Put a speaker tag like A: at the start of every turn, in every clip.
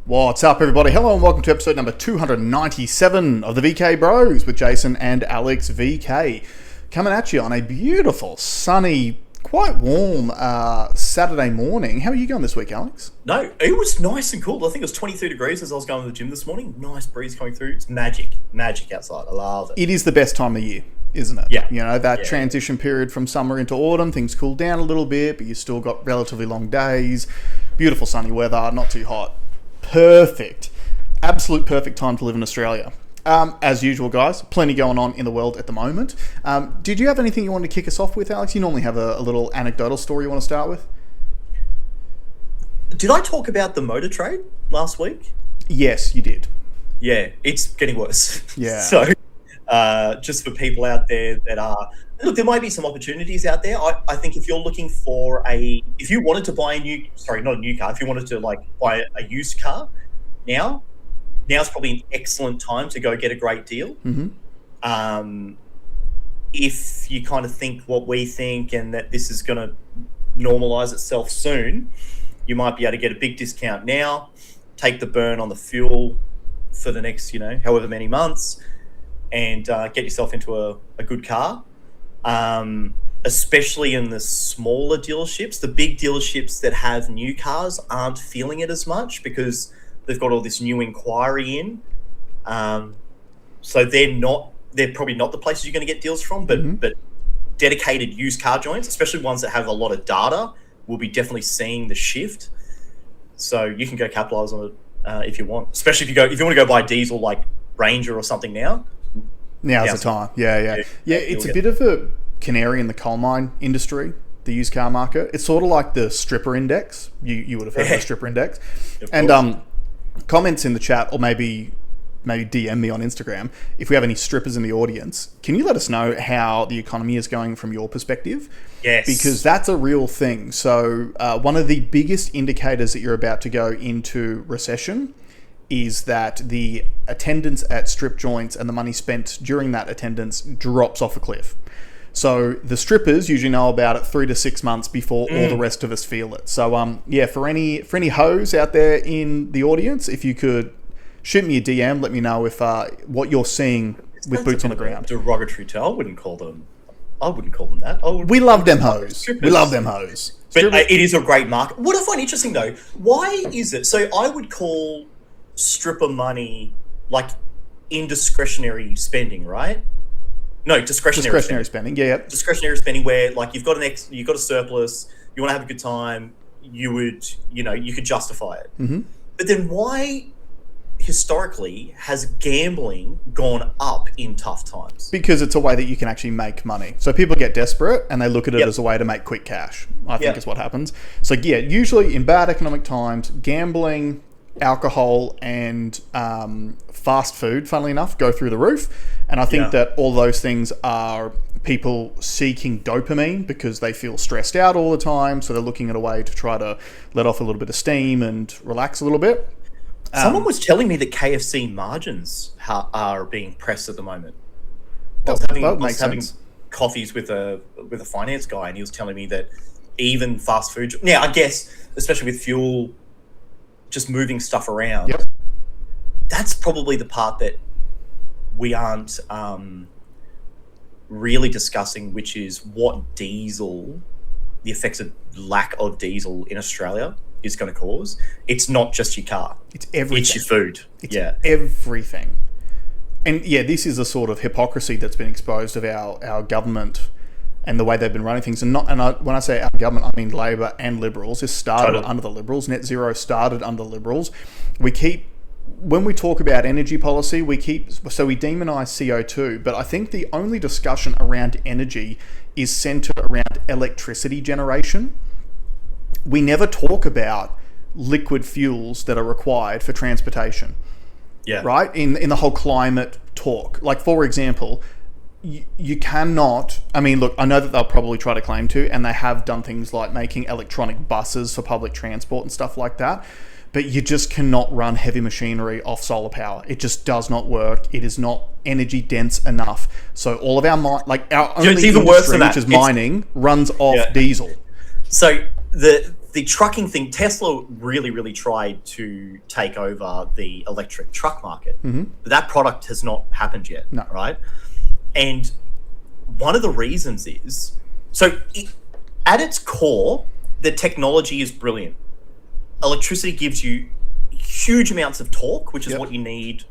A: What's up, everybody? Hello and welcome to episode number 297 of the VK Bros with Jason and Alex VK. Coming at you on a beautiful, sunny, quite warm Saturday morning. How are you going this week, Alex?
B: No, it was nice and cool. I think it was 23 degrees as I was going to the gym this morning. Nice breeze coming through. It's magic outside. I love it.
A: It is the best time of year, isn't it?
B: Yeah.
A: You know, that transition period from summer into autumn, things cool down a little bit, but you still got relatively long days. Beautiful sunny weather, not too hot. Perfect. Absolute perfect time to live in Australia. As usual, guys, plenty going on in the world at the moment. Did you have anything you wanted to kick us off with, Alex? You normally have a little anecdotal story you want to start with.
B: Did I talk about the motor trade last week?
A: Yes, you did.
B: Yeah, it's getting worse.
A: Yeah.
B: So, just for people out there that are... Look, there might be some opportunities out there. I think if you're looking for if you wanted to buy not a new car, if you wanted to buy a used car, now's probably an excellent time to go get a great deal.
A: Mm-hmm.
B: If you kind of think what we think and that this is going to normalize itself soon, you might be able to get a big discount now, take the burn on the fuel for the next, however many months, and get yourself into a good car. Especially in the smaller dealerships. The big dealerships that have new cars aren't feeling it as much because they've got all this new inquiry in. So they're probably not the places you're going to get deals from, but dedicated used car joints, especially ones that have a lot of data, will be definitely seeing the shift. So you can go capitalize on it if you want, especially if you want to go buy diesel like Ranger or something now.
A: Now's the time. Yeah. It's a bit of a canary in the coal mine industry, the used car market. It's sort of like the stripper index. You would have heard of the stripper index. And comments in the chat, or maybe DM me on Instagram if we have any strippers in the audience. Can you let us know how the economy is going from your perspective?
B: Yes.
A: Because that's a real thing. So one of the biggest indicators that you're about to go into recession is that the attendance at strip joints and the money spent during that attendance drops off a cliff. So the strippers usually know about it 3 to 6 months before all the rest of us feel it. So for any hoes out there in the audience, if you could shoot me a DM, let me know if what you're seeing with boots on the ground.
B: Derogatory term. I wouldn't call them that.
A: We love them hoes. We love them hoes.
B: But it is a great market. What I find interesting though, why is it? So I would call stripper money like indiscretionary spending, right? No, discretionary spending.
A: Yeah.
B: Discretionary spending where you've got a surplus, you want to have a good time, you could justify it.
A: Mm-hmm.
B: But then why historically has gambling gone up in tough times?
A: Because it's a way that you can actually make money. So people get desperate and they look at it as a way to make quick cash, I think is what happens. So usually in bad economic times, gambling, alcohol and fast food, funnily enough, go through the roof. And I think that all those things are people seeking dopamine because they feel stressed out all the time. So they're looking at a way to try to let off a little bit of steam and relax a little bit.
B: Someone was telling me that KFC margins are being pressed at the moment. I was having coffees with a finance guy, and he was telling me that even fast food... Now, I guess, especially with fuel, just moving stuff around, that's probably the part that we aren't really discussing, which is what the effects of lack of diesel in Australia is going to cause. It's not just your car.
A: It's everything.
B: It's your food.
A: It's everything. And this is a sort of hypocrisy that's been exposed of our government and the way they've been running things. When I say our government, I mean Labor and Liberals. This started under the Liberals. Net zero started under the Liberals. When we talk about energy policy, we demonize CO2, but I think the only discussion around energy is centered around electricity generation. We never talk about liquid fuels that are required for transportation.
B: Yeah.
A: Right? In the whole climate talk. Like, for example, you cannot... I mean, look, I know that they'll probably try to claim to, and they have done things like making electronic buses for public transport and stuff like that. But you just cannot run heavy machinery off solar power. It just does not work. It is not energy dense enough. So all of our only industry, which is mining, runs off diesel.
B: So the trucking thing, Tesla really tried to take over the electric truck market.
A: Mm-hmm.
B: But that product has not happened yet,
A: No.
B: right? And one of the reasons is, at its core, the technology is brilliant. Electricity gives you huge amounts of torque, which is what you need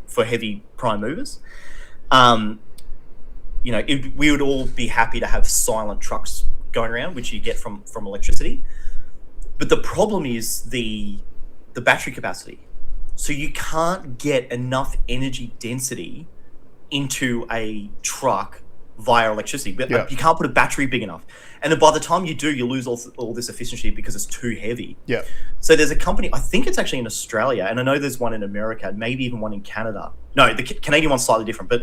B: for heavy prime movers. We would all be happy to have silent trucks going around, which you get from electricity. But the problem is the battery capacity. So you can't get enough energy density into a truck via electricity. But you can't put a battery big enough. And then by the time you do, you lose all this efficiency because it's too heavy.
A: Yeah.
B: So there's a company, I think it's actually in Australia, and I know there's one in America, maybe even one in Canada. No, the Canadian one's slightly different, but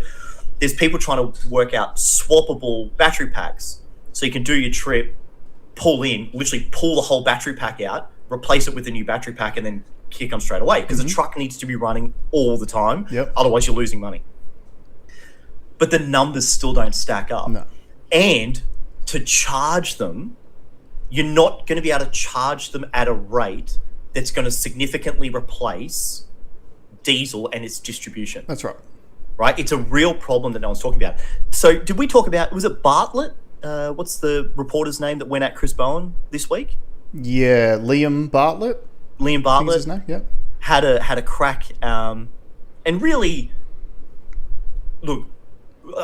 B: there's people trying to work out swappable battery packs. So you can do your trip, literally pull the whole battery pack out, replace it with a new battery pack, and then kick them straight away. Because the truck needs to be running all the time.
A: Yep.
B: Otherwise, you're losing money. But the numbers still don't stack up.
A: No.
B: And to charge them, you're not going to be able to charge them at a rate that's going to significantly replace diesel and its distribution.
A: That's right.
B: Right? It's a real problem that no one's talking about. So did we talk about, was it Bartlett? What's the reporter's name that went at Chris Bowen this week?
A: Yeah, Liam Bartlett.
B: Liam Bartlett
A: his name? Yeah.
B: had a crack, and really, look,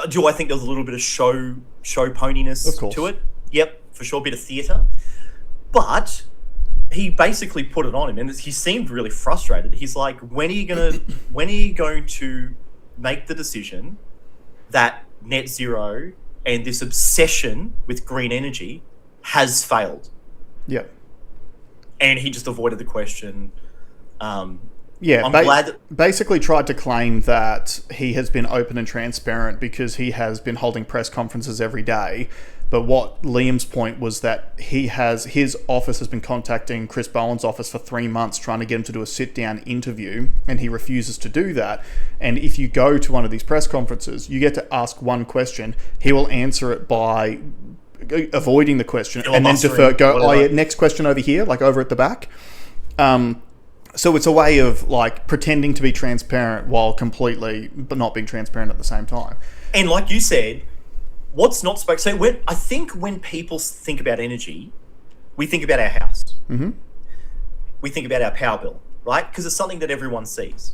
B: do I think there was a little bit of show poniness to it? Yep, for sure, a bit of theatre. But he basically put it on him, and he seemed really frustrated. He's like, when are you going to make the decision that net zero and this obsession with green energy has failed?
A: Yeah.
B: And he just avoided the question.
A: Basically tried to claim that he has been open and transparent because he has been holding press conferences every day. But what Liam's point was that his office has been contacting Chris Bowen's office for 3 months trying to get him to do a sit-down interview, and he refuses to do that. And if you go to one of these press conferences, you get to ask one question. He will answer it by avoiding the question and then defer. Next question over here, like over at the back. So it's a way of like pretending to be transparent while completely but not being transparent at the same time.
B: And like you said, what's not spoken? So I think when people think about energy, we think about our house.
A: Mm-hmm.
B: We think about our power bill, right? Because it's something that everyone sees.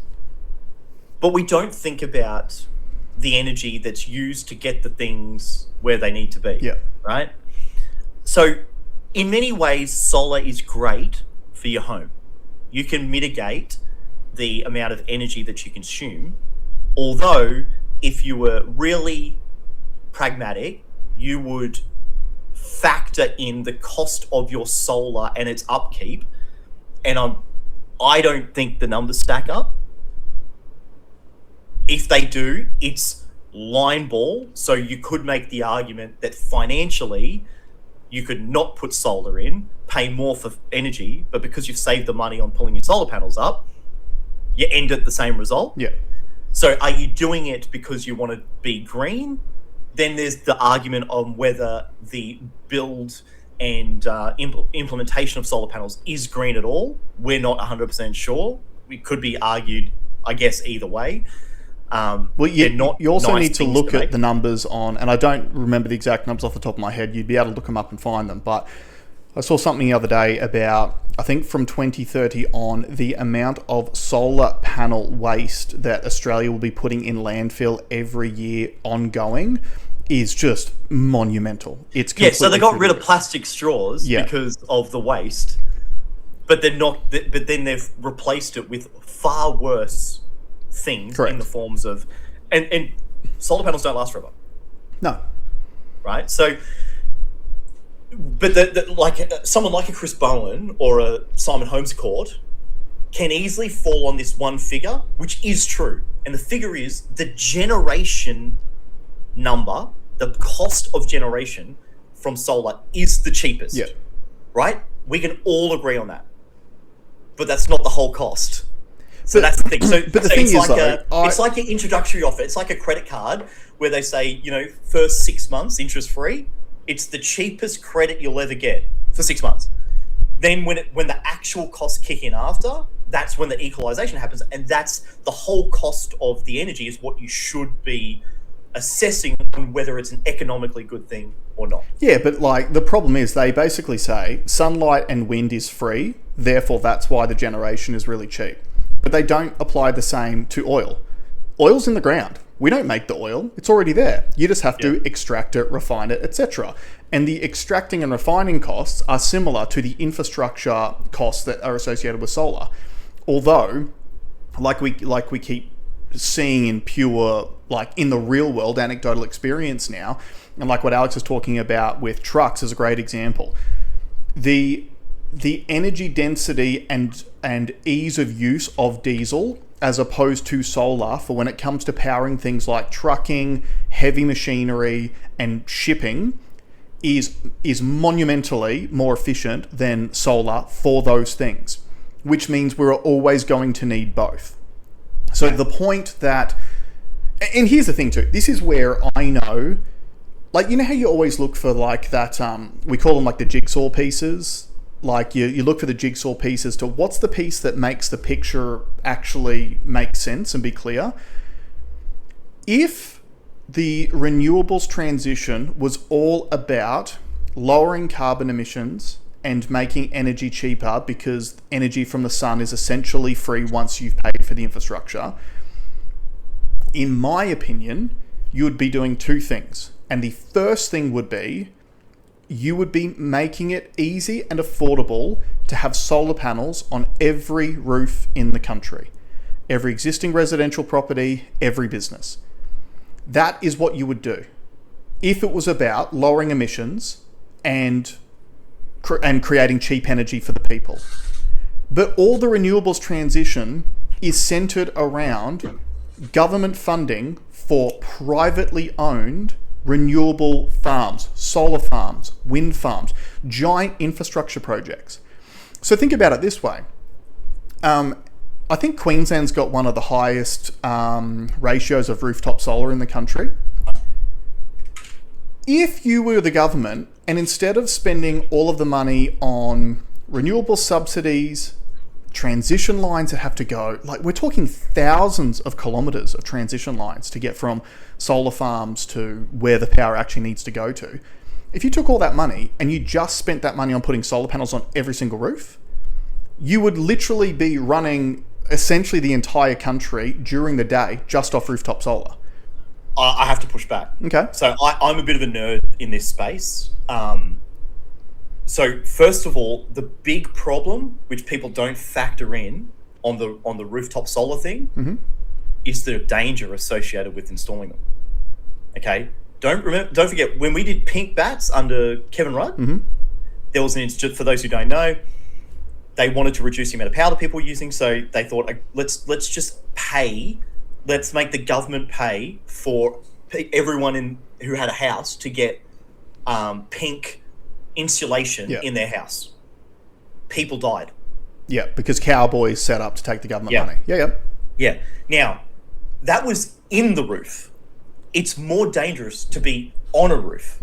B: But we don't think about the energy that's used to get the things where they need to be.
A: Yeah.
B: Right? So in many ways, solar is great for your home. You can mitigate the amount of energy that you consume. Although, if you were really pragmatic, you would factor in the cost of your solar and its upkeep. And I don't think the numbers stack up. If they do, it's line ball. So you could make the argument that financially, you could not put solar in, pay more for energy, but because you've saved the money on pulling your solar panels up, you end at the same result.
A: Yeah.
B: So are you doing it because you want to be green? Then there's the argument on whether the build and implementation of solar panels is green at all. We're not 100% sure. It could be argued, I guess, either way.
A: You also need to look at the numbers on, and I don't remember the exact numbers off the top of my head. You'd be able to look them up and find them. But I saw something the other day about, I think from 2030 on, the amount of solar panel waste that Australia will be putting in landfill every year ongoing is just monumental. It's
B: so they got rid of plastic straws because of the waste, but they're not. But then they've replaced it with far worse things in the forms of, and solar panels don't last forever.
A: No.
B: Right. So, but someone like a Chris Bowen or a Simon Holmes Court can easily fall on this one figure, which is true, and the figure is the generation number, the cost of generation from solar is the cheapest.
A: Yeah.
B: Right? We can all agree on that. But that's not the whole cost. So that's the thing. But the thing is, it's like an introductory offer. It's like a credit card where they say, first 6 months interest free. It's the cheapest credit you'll ever get for 6 months. then when the actual costs kick in after, that's when the equalization happens, and that's the whole cost of the energy is what you should be assessing on whether it's an economically good thing or not.
A: Yeah, but like the problem is they basically say sunlight and wind is free, therefore that's why the generation is really cheap. But they don't apply the same to oil. Oil's in the ground. We don't make the oil. It's already there. You just have to extract it, refine it, etc. And the extracting and refining costs are similar to the infrastructure costs that are associated with solar. Although, like we keep seeing in pure, like in the real world, anecdotal experience now, and like what Alex is talking about with trucks is a great example. The energy density and ease of use of diesel as opposed to solar for when it comes to powering things like trucking, heavy machinery, and shipping is monumentally more efficient than solar for those things, which means we're always going to need both. So the point that, and here's the thing too, this is where I know, like, you know how you always look for like that, we call them like the jigsaw pieces. Like you look for the jigsaw pieces to what's the piece that makes the picture actually make sense and be clear. If the renewables transition was all about lowering carbon emissions and making energy cheaper because energy from the sun is essentially free once you've paid for the infrastructure, in my opinion, you would be doing two things. And the first thing would be you would be making it easy and affordable to have solar panels on every roof in the country. Every existing residential property, every business. That is what you would do. If it was about lowering emissions and creating cheap energy for the people. But all the renewables transition is centered around government funding for privately owned renewable farms, solar farms, wind farms, giant infrastructure projects. So think about it this way. I think Queensland's got one of the highest ratios of rooftop solar in the country. If you were the government and instead of spending all of the money on renewable subsidies, transition lines that have to go, like we're talking thousands of kilometers of transition lines to get from solar farms to where the power actually needs to go to. If you took all that money and you just spent that money on putting solar panels on every single roof, you would literally be running essentially the entire country during the day just off rooftop solar.
B: I have to push back.
A: Okay.
B: So I'm a bit of a nerd in this space. So first of all, the big problem which people don't factor in on the rooftop solar thing is the danger associated with installing them. Okay, don't forget when we did pink bats under Kevin Rudd, there was an instance. For those who don't know, they wanted to reduce the amount of power that people were using, so they thought let's just pay. Let's make the government pay for everyone who had a house to get pink insulation in their house. People died.
A: Yeah, because cowboys set up to take the government money. Yeah.
B: Now, that was in the roof. It's more dangerous to be on a roof.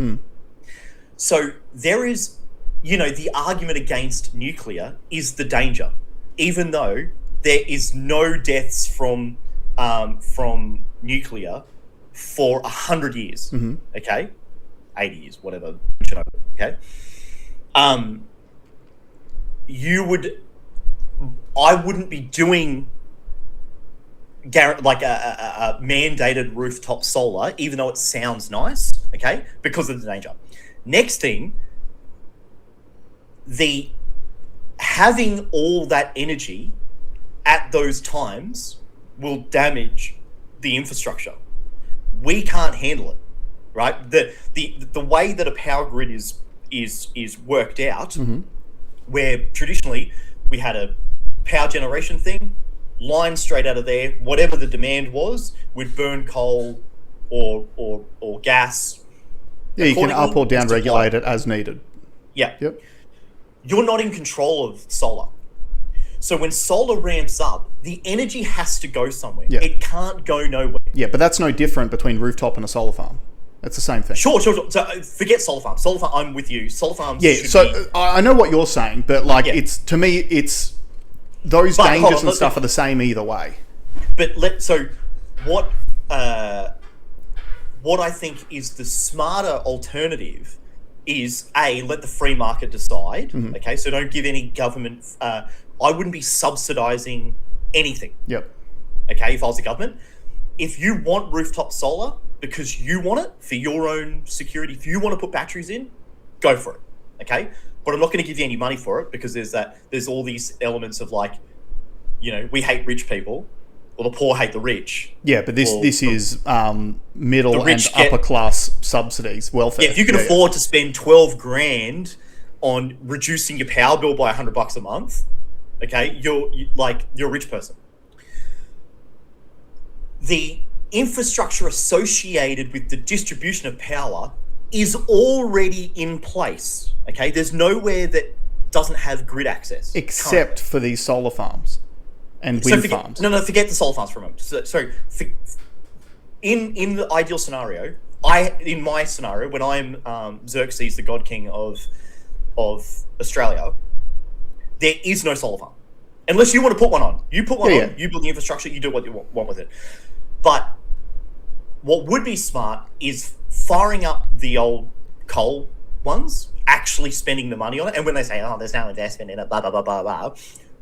B: So there is, the argument against nuclear is the danger, even though there is no deaths from nuclear for 100 years. Okay, 80 years, whatever. Okay. I wouldn't be doing like a mandated rooftop solar, even though it sounds nice, okay, because of the danger. Next thing, having all that energy at those times will damage the infrastructure. We can't handle it, right? The way that a power grid is worked out, where traditionally we had a power generation thing, line straight out of there, whatever the demand was, would burn coal or gas.
A: Yeah, you can up or down regulate it as needed.
B: Yeah.
A: Yep.
B: You're not in control of solar. So when solar ramps up, the energy has to go somewhere.
A: Yeah.
B: It can't go nowhere.
A: Yeah, but that's no different between rooftop and a solar farm. It's the same thing.
B: Sure. So forget solar farms. Solar farm, I'm with you. Solar farms.
A: Yeah.
B: Should
A: So
B: be,
A: I know what you're saying, but like it's to me, it's those dangers and stuff are the same either way.
B: But so what? What I think is the smarter alternative is let the free market decide.
A: Mm-hmm.
B: Okay, so don't give any government. I wouldn't be subsidizing anything.
A: Yep.
B: Okay, if I was the government, if you want rooftop solar because you want it for your own security, if you want to put batteries in, go for it. Okay, but I'm not going to give you any money for it because there's all these elements of like, we hate rich people. Or the poor hate the rich.
A: Yeah, but this is middle and upper class subsidies, welfare.
B: Yeah, if you can afford to spend 12 grand on reducing your power bill by $100 a month, okay, you're a rich person. The infrastructure associated with the distribution of power is already in place. Okay, there's nowhere that doesn't have grid access,
A: except for these solar farms. And wind farms.
B: Forget the solar farms for a moment. In the ideal scenario, in my scenario, when I'm Xerxes, the God King of Australia, there is no solar farm. Unless you want to put one on. You put one on, you build the infrastructure, you do what you want with it. But what would be smart is firing up the old coal ones, actually spending the money on it. And when they say, there's no investment in it, blah, blah, blah, blah, blah.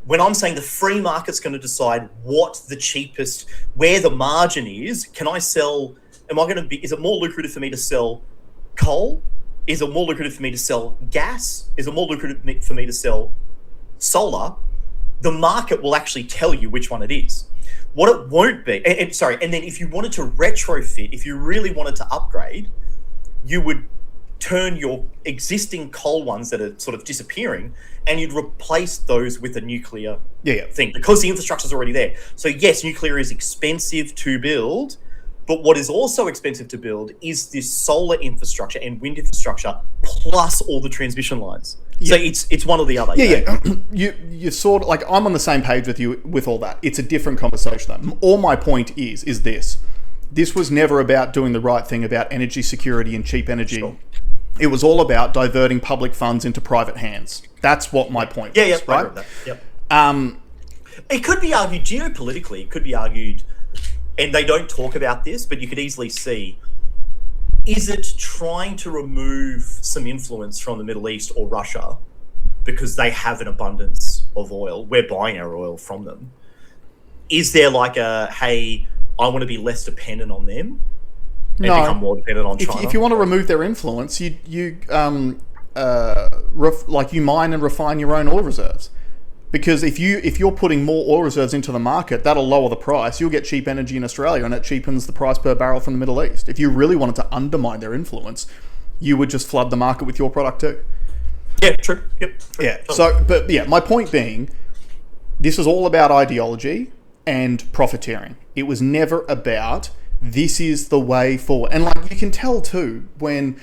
B: When I'm saying the free market's going to decide what the cheapest, where the margin is, is it more lucrative for me to sell coal? Is it more lucrative for me to sell gas? Is it more lucrative for me to sell solar? The market will actually tell you which one it is. What it won't be, and then if you wanted to retrofit, if you really wanted to upgrade, you would turn your existing coal ones that are sort of disappearing and you'd replace those with a nuclear thing because the infrastructure is already there. So yes, nuclear is expensive to build, but what is also expensive to build is this solar infrastructure and wind infrastructure plus all the transmission lines. So it's one or the other.
A: You sort of like, I'm on the same page with you with all that. It's a different conversation though. All my point is this. This was never about doing the right thing about energy security and cheap energy. Sure. It was all about diverting public funds into private hands. That's what my point was, right?
B: That. Yep. It could be argued geopolitically. It could be argued, and they don't talk about this, but you could easily see, is it trying to remove some influence from the Middle East or Russia because they have an abundance of oil? We're buying our oil from them. Is there like hey, I want to be less dependent on them? And become more dependent on China.
A: If you want to remove their influence, you mine and refine your own oil reserves. Because if you're putting more oil reserves into the market, that'll lower the price. You'll get cheap energy in Australia, and it cheapens the price per barrel from the Middle East. If you really wanted to undermine their influence, you would just flood the market with your product too.
B: Yeah, true. Yep. True.
A: Yeah. So, my point being, this is all about ideology and profiteering. It was never about this is the way forward. And like you can tell too when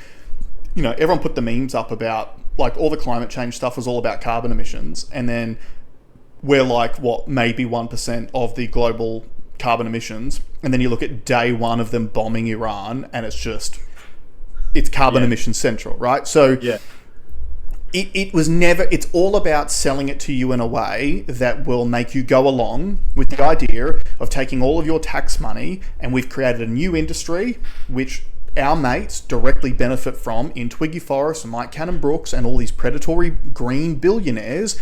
A: everyone put the memes up about like all the climate change stuff was all about carbon emissions, and then we're like maybe 1% of the global carbon emissions, and then you look at day one of them bombing Iran and it's carbon emission central, right? So it was never, it's all about selling it to you in a way that will make you go along with the idea of taking all of your tax money, and we've created a new industry which our mates directly benefit from in Twiggy Forrest and Mike Cannon-Brookes and all these predatory green billionaires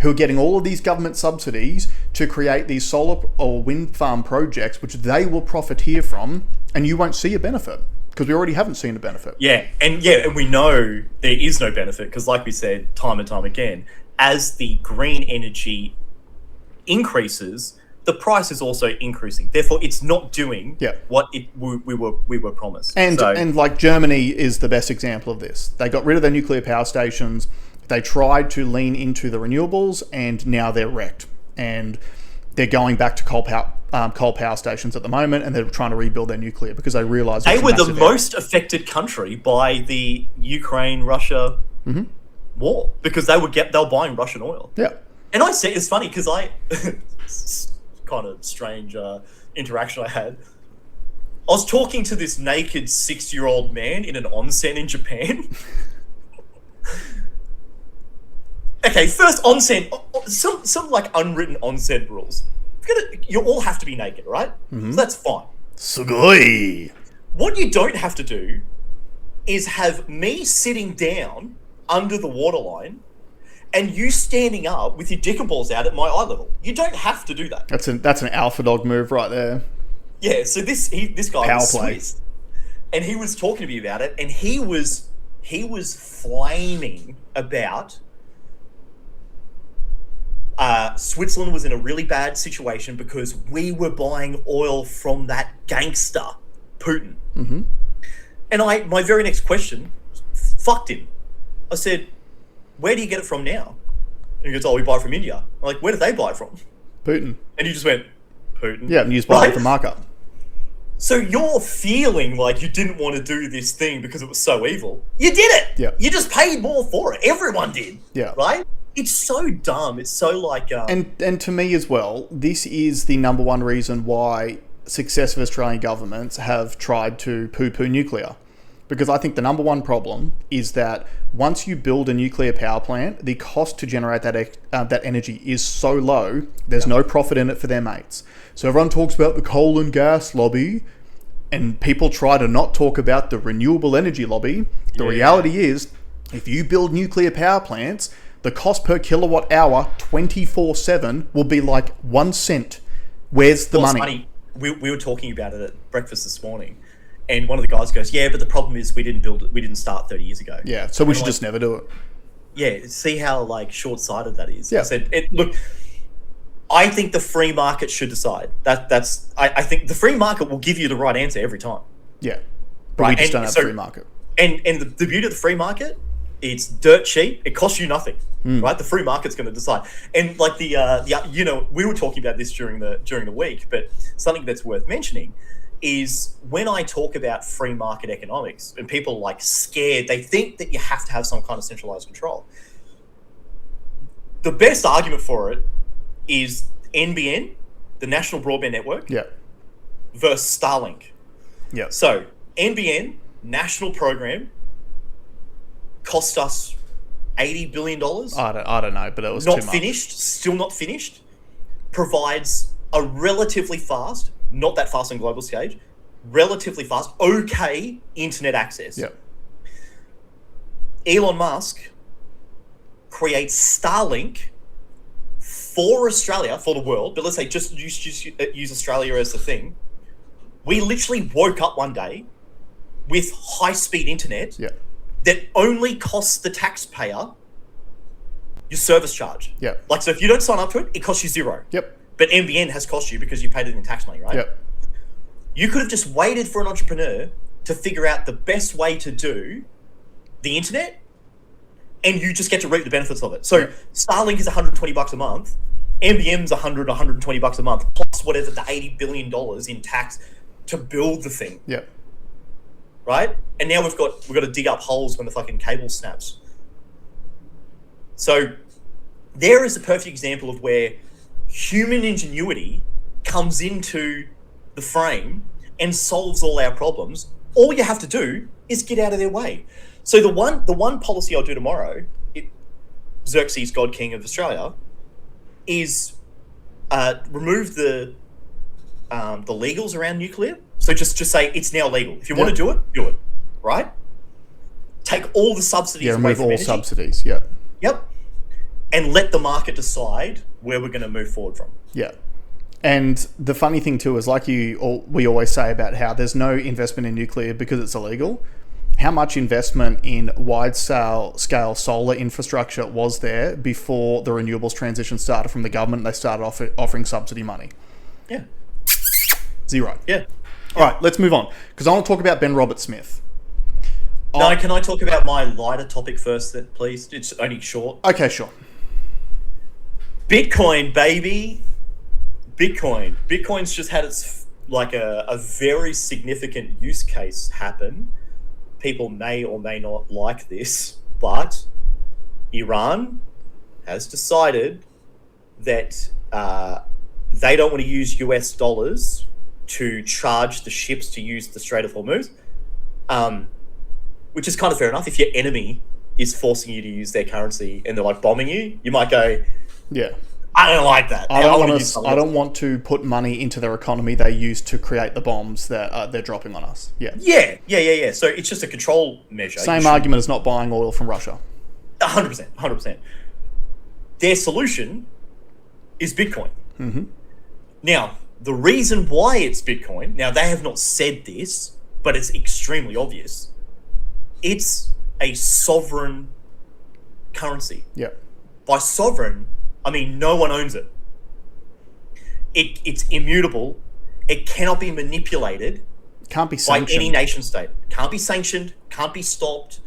A: who are getting all of these government subsidies to create these solar or wind farm projects which they will profiteer from, and you won't see a benefit. Because we already haven't seen a benefit.
B: And we know there is no benefit because, like we said time and time again, as the green energy increases, the price is also increasing. Therefore, it's not doing what we were promised.
A: And like Germany is the best example of this. They got rid of their nuclear power stations. They tried to lean into the renewables, and now they're wrecked. And they're going back to coal power stations at the moment, and they're trying to rebuild their nuclear because they realise
B: they were the most affected country by the Ukraine-Russia war because they were buying Russian oil.
A: Yeah,
B: and I say it's funny because it's kind of strange interaction I had. I was talking to this naked 60-year-old man in an onsen in Japan. Okay, first onsen, some like unwritten onsen rules. You all have to be naked, right? So that's fine.
A: Sugoi.
B: What you don't have to do is have me sitting down under the waterline and you standing up with your dick and balls out at my eye level. You don't have to do that.
A: That's an alpha dog move right there.
B: Yeah, so this guy
A: Power
B: was
A: play.
B: Swiss, and he was talking to me about it, and he was flaming about Switzerland was in a really bad situation because we were buying oil from that gangster, Putin.
A: Mm-hmm.
B: And my very next question fucked him. I said, where do you get it from now? And he goes, oh, we buy it from India. I'm like, where do they buy it from?
A: Putin.
B: And he just went, Putin.
A: Yeah, and you just buy it for markup.
B: So you're feeling like you didn't want to do this thing because it was so evil. You did it.
A: Yeah.
B: You just paid more for it. Everyone did.
A: Yeah.
B: Right? It's so dumb. It's so like...
A: And to me as well, this is the number one reason why successive Australian governments have tried to poo-poo nuclear. Because I think the number one problem is that once you build a nuclear power plant, the cost to generate that energy is so low, there's no profit in it for their mates. So everyone talks about the coal and gas lobby, and people try to not talk about the renewable energy lobby. The reality is, if you build nuclear power plants, the cost per kilowatt hour 24/7 will be like 1 cent. Where's the money?
B: Funny. We were talking about it at breakfast this morning. And one of the guys goes, yeah, but the problem is we didn't start 30 years ago.
A: Yeah, so we should just never do it.
B: Yeah, see how like short-sighted that is.
A: Yeah.
B: I said, look, I think the free market should decide. I think the free market will give you the right answer every time.
A: Yeah, but we just don't have a free market.
B: And the beauty of the free market, it's dirt cheap. It costs you nothing, right? The free market's going to decide. And like we were talking about this during the week, but something that's worth mentioning is when I talk about free market economics and people are like scared, they think that you have to have some kind of centralized control. The best argument for it is NBN, the National Broadband Network, versus Starlink.
A: Yeah.
B: So NBN, national program, cost us $80 billion.
A: I don't know, but it was
B: not
A: too much.
B: finished, still not finished. Provides a relatively fast, not that fast on global stage, relatively fast, okay internet access.
A: Yeah.
B: Elon Musk creates Starlink for Australia, for the world, but let's say just use Australia as the thing. We literally woke up one day with high-speed internet that only costs the taxpayer your service charge.
A: Yeah.
B: Like, so if you don't sign up to it, it costs you $0.
A: Yep.
B: But NBN has cost you because you paid it in tax money, right?
A: Yep.
B: You could have just waited for an entrepreneur to figure out the best way to do the internet, and you just get to reap the benefits of it. So Starlink is $120 a month, NBN's $120 a month, plus whatever the $80 billion in tax to build the thing.
A: Yeah.
B: Right? And now we've got to dig up holes when the fucking cable snaps. So there is a perfect example of where human ingenuity comes into the frame and solves all our problems. All you have to do is get out of their way. So the one policy I'll do tomorrow, Xerxes, God King of Australia, is remove the legals around nuclear. So just say it's now legal. If you want to do it, right? Take all the subsidies away
A: remove
B: from
A: all
B: energy.
A: subsidies. Yeah.
B: Yep. And let the market decide where we're going to move forward from.
A: Yeah. And the funny thing too is, like we always say about how there's no investment in nuclear because it's illegal. How much investment in wide-scale solar infrastructure was there before the renewables transition started from the government? They started offering subsidy money.
B: Yeah.
A: Zero.
B: Yeah.
A: All right, let's move on, because I want to talk about Ben Roberts-Smith.
B: No, can I talk about my lighter topic first, please? It's only short.
A: Okay, sure.
B: Bitcoin, baby. Bitcoin's just had its like a very significant use case happen. People may or may not like this, but Iran has decided that they don't want to use US dollars to charge the ships to use the Strait of Hormuz, which is kind of fair enough. If your enemy is forcing you to use their currency and they're like bombing you, you might go,
A: yeah,
B: I don't like that.
A: I don't want to put money into their economy they use to create the bombs that they're dropping on us. Yeah.
B: So it's just a control measure.
A: Same argument as not buying oil from Russia.
B: 100%. Their solution is Bitcoin.
A: Mm-hmm.
B: Now, the reason why it's Bitcoin, now they have not said this, but it's extremely obvious. It's a sovereign currency.
A: Yeah.
B: By sovereign, I mean no one owns it. It's immutable. It cannot be manipulated.
A: Can't be sanctioned
B: by any nation state. Can't be sanctioned. Can't be stopped.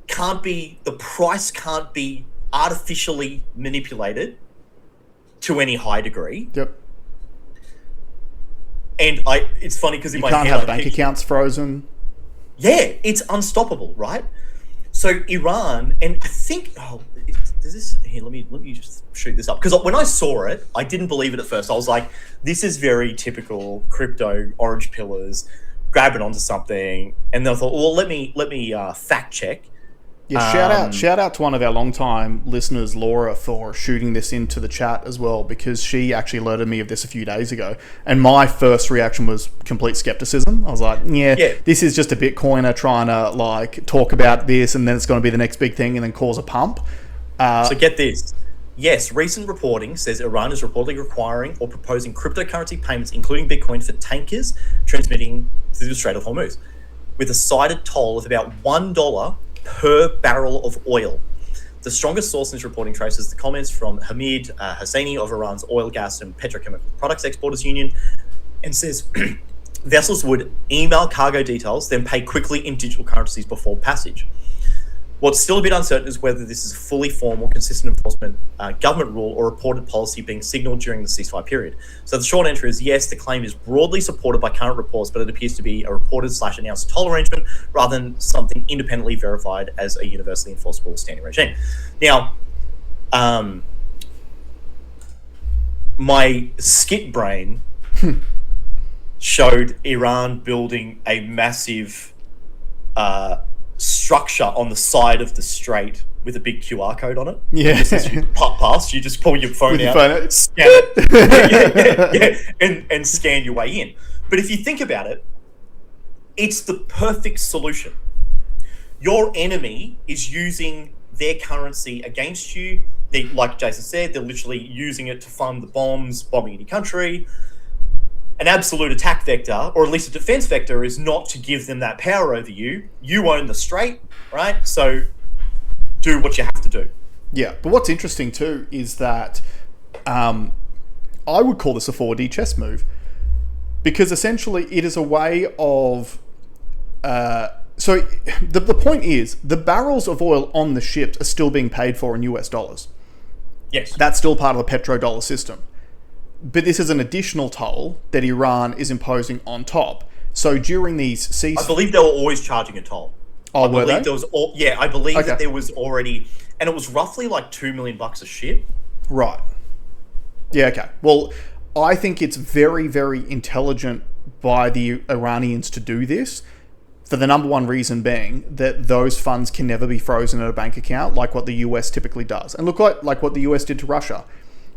B: The price can't be artificially manipulated to any high degree.
A: Yep.
B: And it's funny because in my head,
A: you can't have bank accounts frozen.
B: Yeah, it's unstoppable, right? So Iran, and I think, does this here? Let me just shoot this up, because when I saw it, I didn't believe it at first. I was like, this is very typical crypto orange pillars, grabbing onto something, and then I thought, well, let me fact check.
A: Yeah, shout out to one of our longtime listeners, Laura, for shooting this into the chat as well, because she actually alerted me of this a few days ago. And my first reaction was complete skepticism. I was like, yeah, this is just a Bitcoiner trying to like talk about this, and then it's going to be the next big thing and then cause a pump.
B: So get this. Yes, recent reporting says Iran is reportedly requiring or proposing cryptocurrency payments, including Bitcoin, for tankers transmitting through the Strait of Hormuz, with a cited toll of about $1 per barrel of oil. The strongest source in this reporting traces the comments from Hamid Hosseini of Iran's Oil, Gas and Petrochemical Products Exporters Union, and says vessels would email cargo details, then pay quickly in digital currencies before passage. What's still a bit uncertain is whether this is a fully formal, consistent enforcement government rule or reported policy being signalled during the ceasefire period. So the short answer is yes, the claim is broadly supported by current reports, but it appears to be a reported/announced toll arrangement rather than something independently verified as a universally enforceable standing regime. Now, my skit brain showed Iran building a massive structure on the side of the strait with a big QR code on it.
A: Yeah.
B: As you pop past, you just pull your phone out, scan it, and scan your way in. But if you think about it, it's the perfect solution. Your enemy is using their currency against you. They, like Jason said, they're literally using it to fund the bombs, bombing any country. An absolute attack vector, or at least a defense vector, is not to give them that power over you. You own the strait, right? So do what you have to do.
A: Yeah, but what's interesting too is that I would call this a 4D chess move, because essentially it is a way of... So the point is, the barrels of oil on the ships are still being paid for in US dollars.
B: Yes.
A: That's still part of the petrodollar system. But this is an additional toll that Iran is imposing on top. So during these ceasefires...
B: I believe they were always charging a toll.
A: Oh, were they?
B: I believe that there was already... And it was roughly like $2 million a ship.
A: Right. Yeah, okay. Well, I think it's very, very intelligent by the Iranians to do this, for the number one reason being that those funds can never be frozen in a bank account like what the US typically does. And look like what the US did to Russia.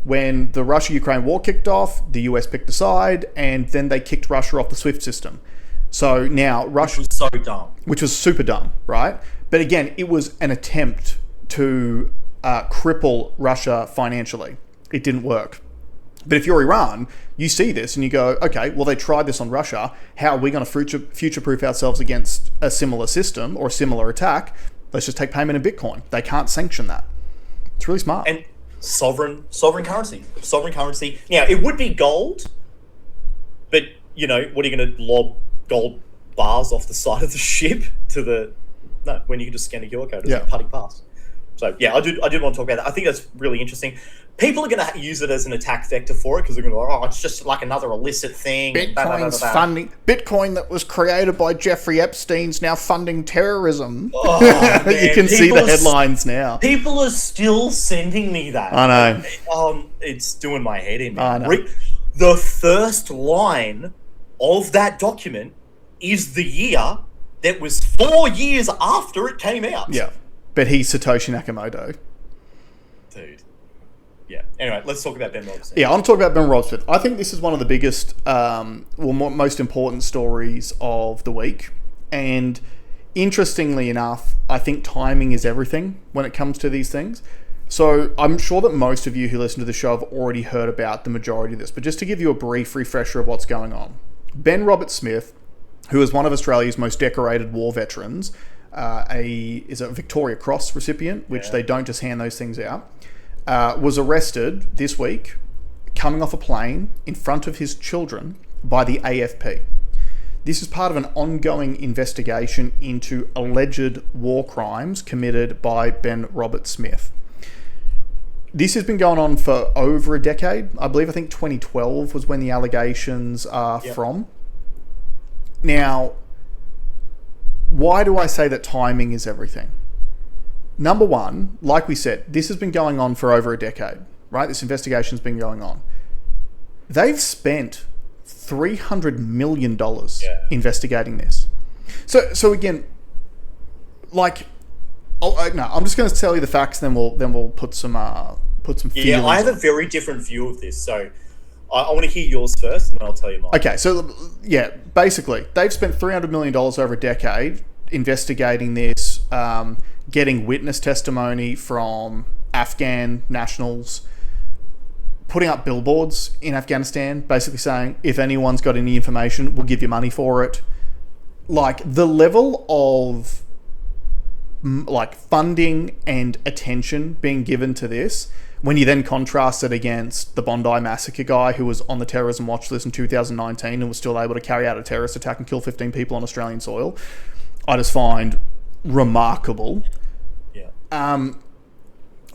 A: When the Russia-Ukraine war kicked off, the US picked a side, and then they kicked Russia off the SWIFT system. So now Russia...
B: Which was so dumb.
A: Which was super dumb, right? But again, it was an attempt to cripple Russia financially. It didn't work. But if you're Iran, you see this and you go, okay, well, they tried this on Russia. How are we going to future-proof ourselves against a similar system or a similar attack? Let's just take payment in Bitcoin. They can't sanction that. It's really smart.
B: And sovereign currency. Now, it would be gold, but, you know, what are you going to lob gold bars off the side of the ship to the... No, when you can just scan a QR code, it's like putting past. So, yeah, I did want to talk about that. I think that's really interesting. People are going to use it as an attack vector for it because they're going to go, oh, it's just like another illicit thing.
A: Bitcoin's funding... Bitcoin that was created by Jeffrey Epstein's now funding terrorism.
B: Oh, man.
A: You can see the headlines now.
B: People are still sending me that.
A: I know.
B: It's doing my head in. Man.
A: I know.
B: The first line of that document is the year that was 4 years after it came out.
A: Yeah. But he's Satoshi Nakamoto.
B: Dude. Yeah. Anyway, let's talk about Ben Robinson.
A: Yeah, I'm talking about Ben Robinson. I think this is one of the biggest, most important stories of the week. And interestingly enough, I think timing is everything when it comes to these things. So I'm sure that most of you who listen to the show have already heard about the majority of this. But just to give you a brief refresher of what's going on. Ben Robert-Smith, who is one of Australia's most decorated war veterans, is a Victoria Cross recipient, which they don't just hand those things out, was arrested this week, coming off a plane in front of his children by the AFP. This is part of an ongoing investigation into alleged war crimes committed by Ben Robert-Smith. This has been going on for over a decade. I think 2012 was when the allegations are from. Now, why do I say that timing is everything? Number one, like we said, this has been going on for over a decade, right? This investigation's been going on. They've spent $300 million investigating this. So again, like, I'm just going to tell you the facts, then we'll put some feelings.
B: Yeah, I have a very different view of this, so I want to hear yours first, and then I'll tell you mine.
A: Okay, so yeah, basically, they've spent $300 million over a decade investigating this, getting witness testimony from Afghan nationals, putting up billboards in Afghanistan, basically saying, if anyone's got any information, we'll give you money for it. Like, the level of funding and attention being given to this, when you then contrast it against the Bondi massacre guy who was on the terrorism watch list in 2019 and was still able to carry out a terrorist attack and kill 15 people on Australian soil, I just find remarkable.
B: Yeah.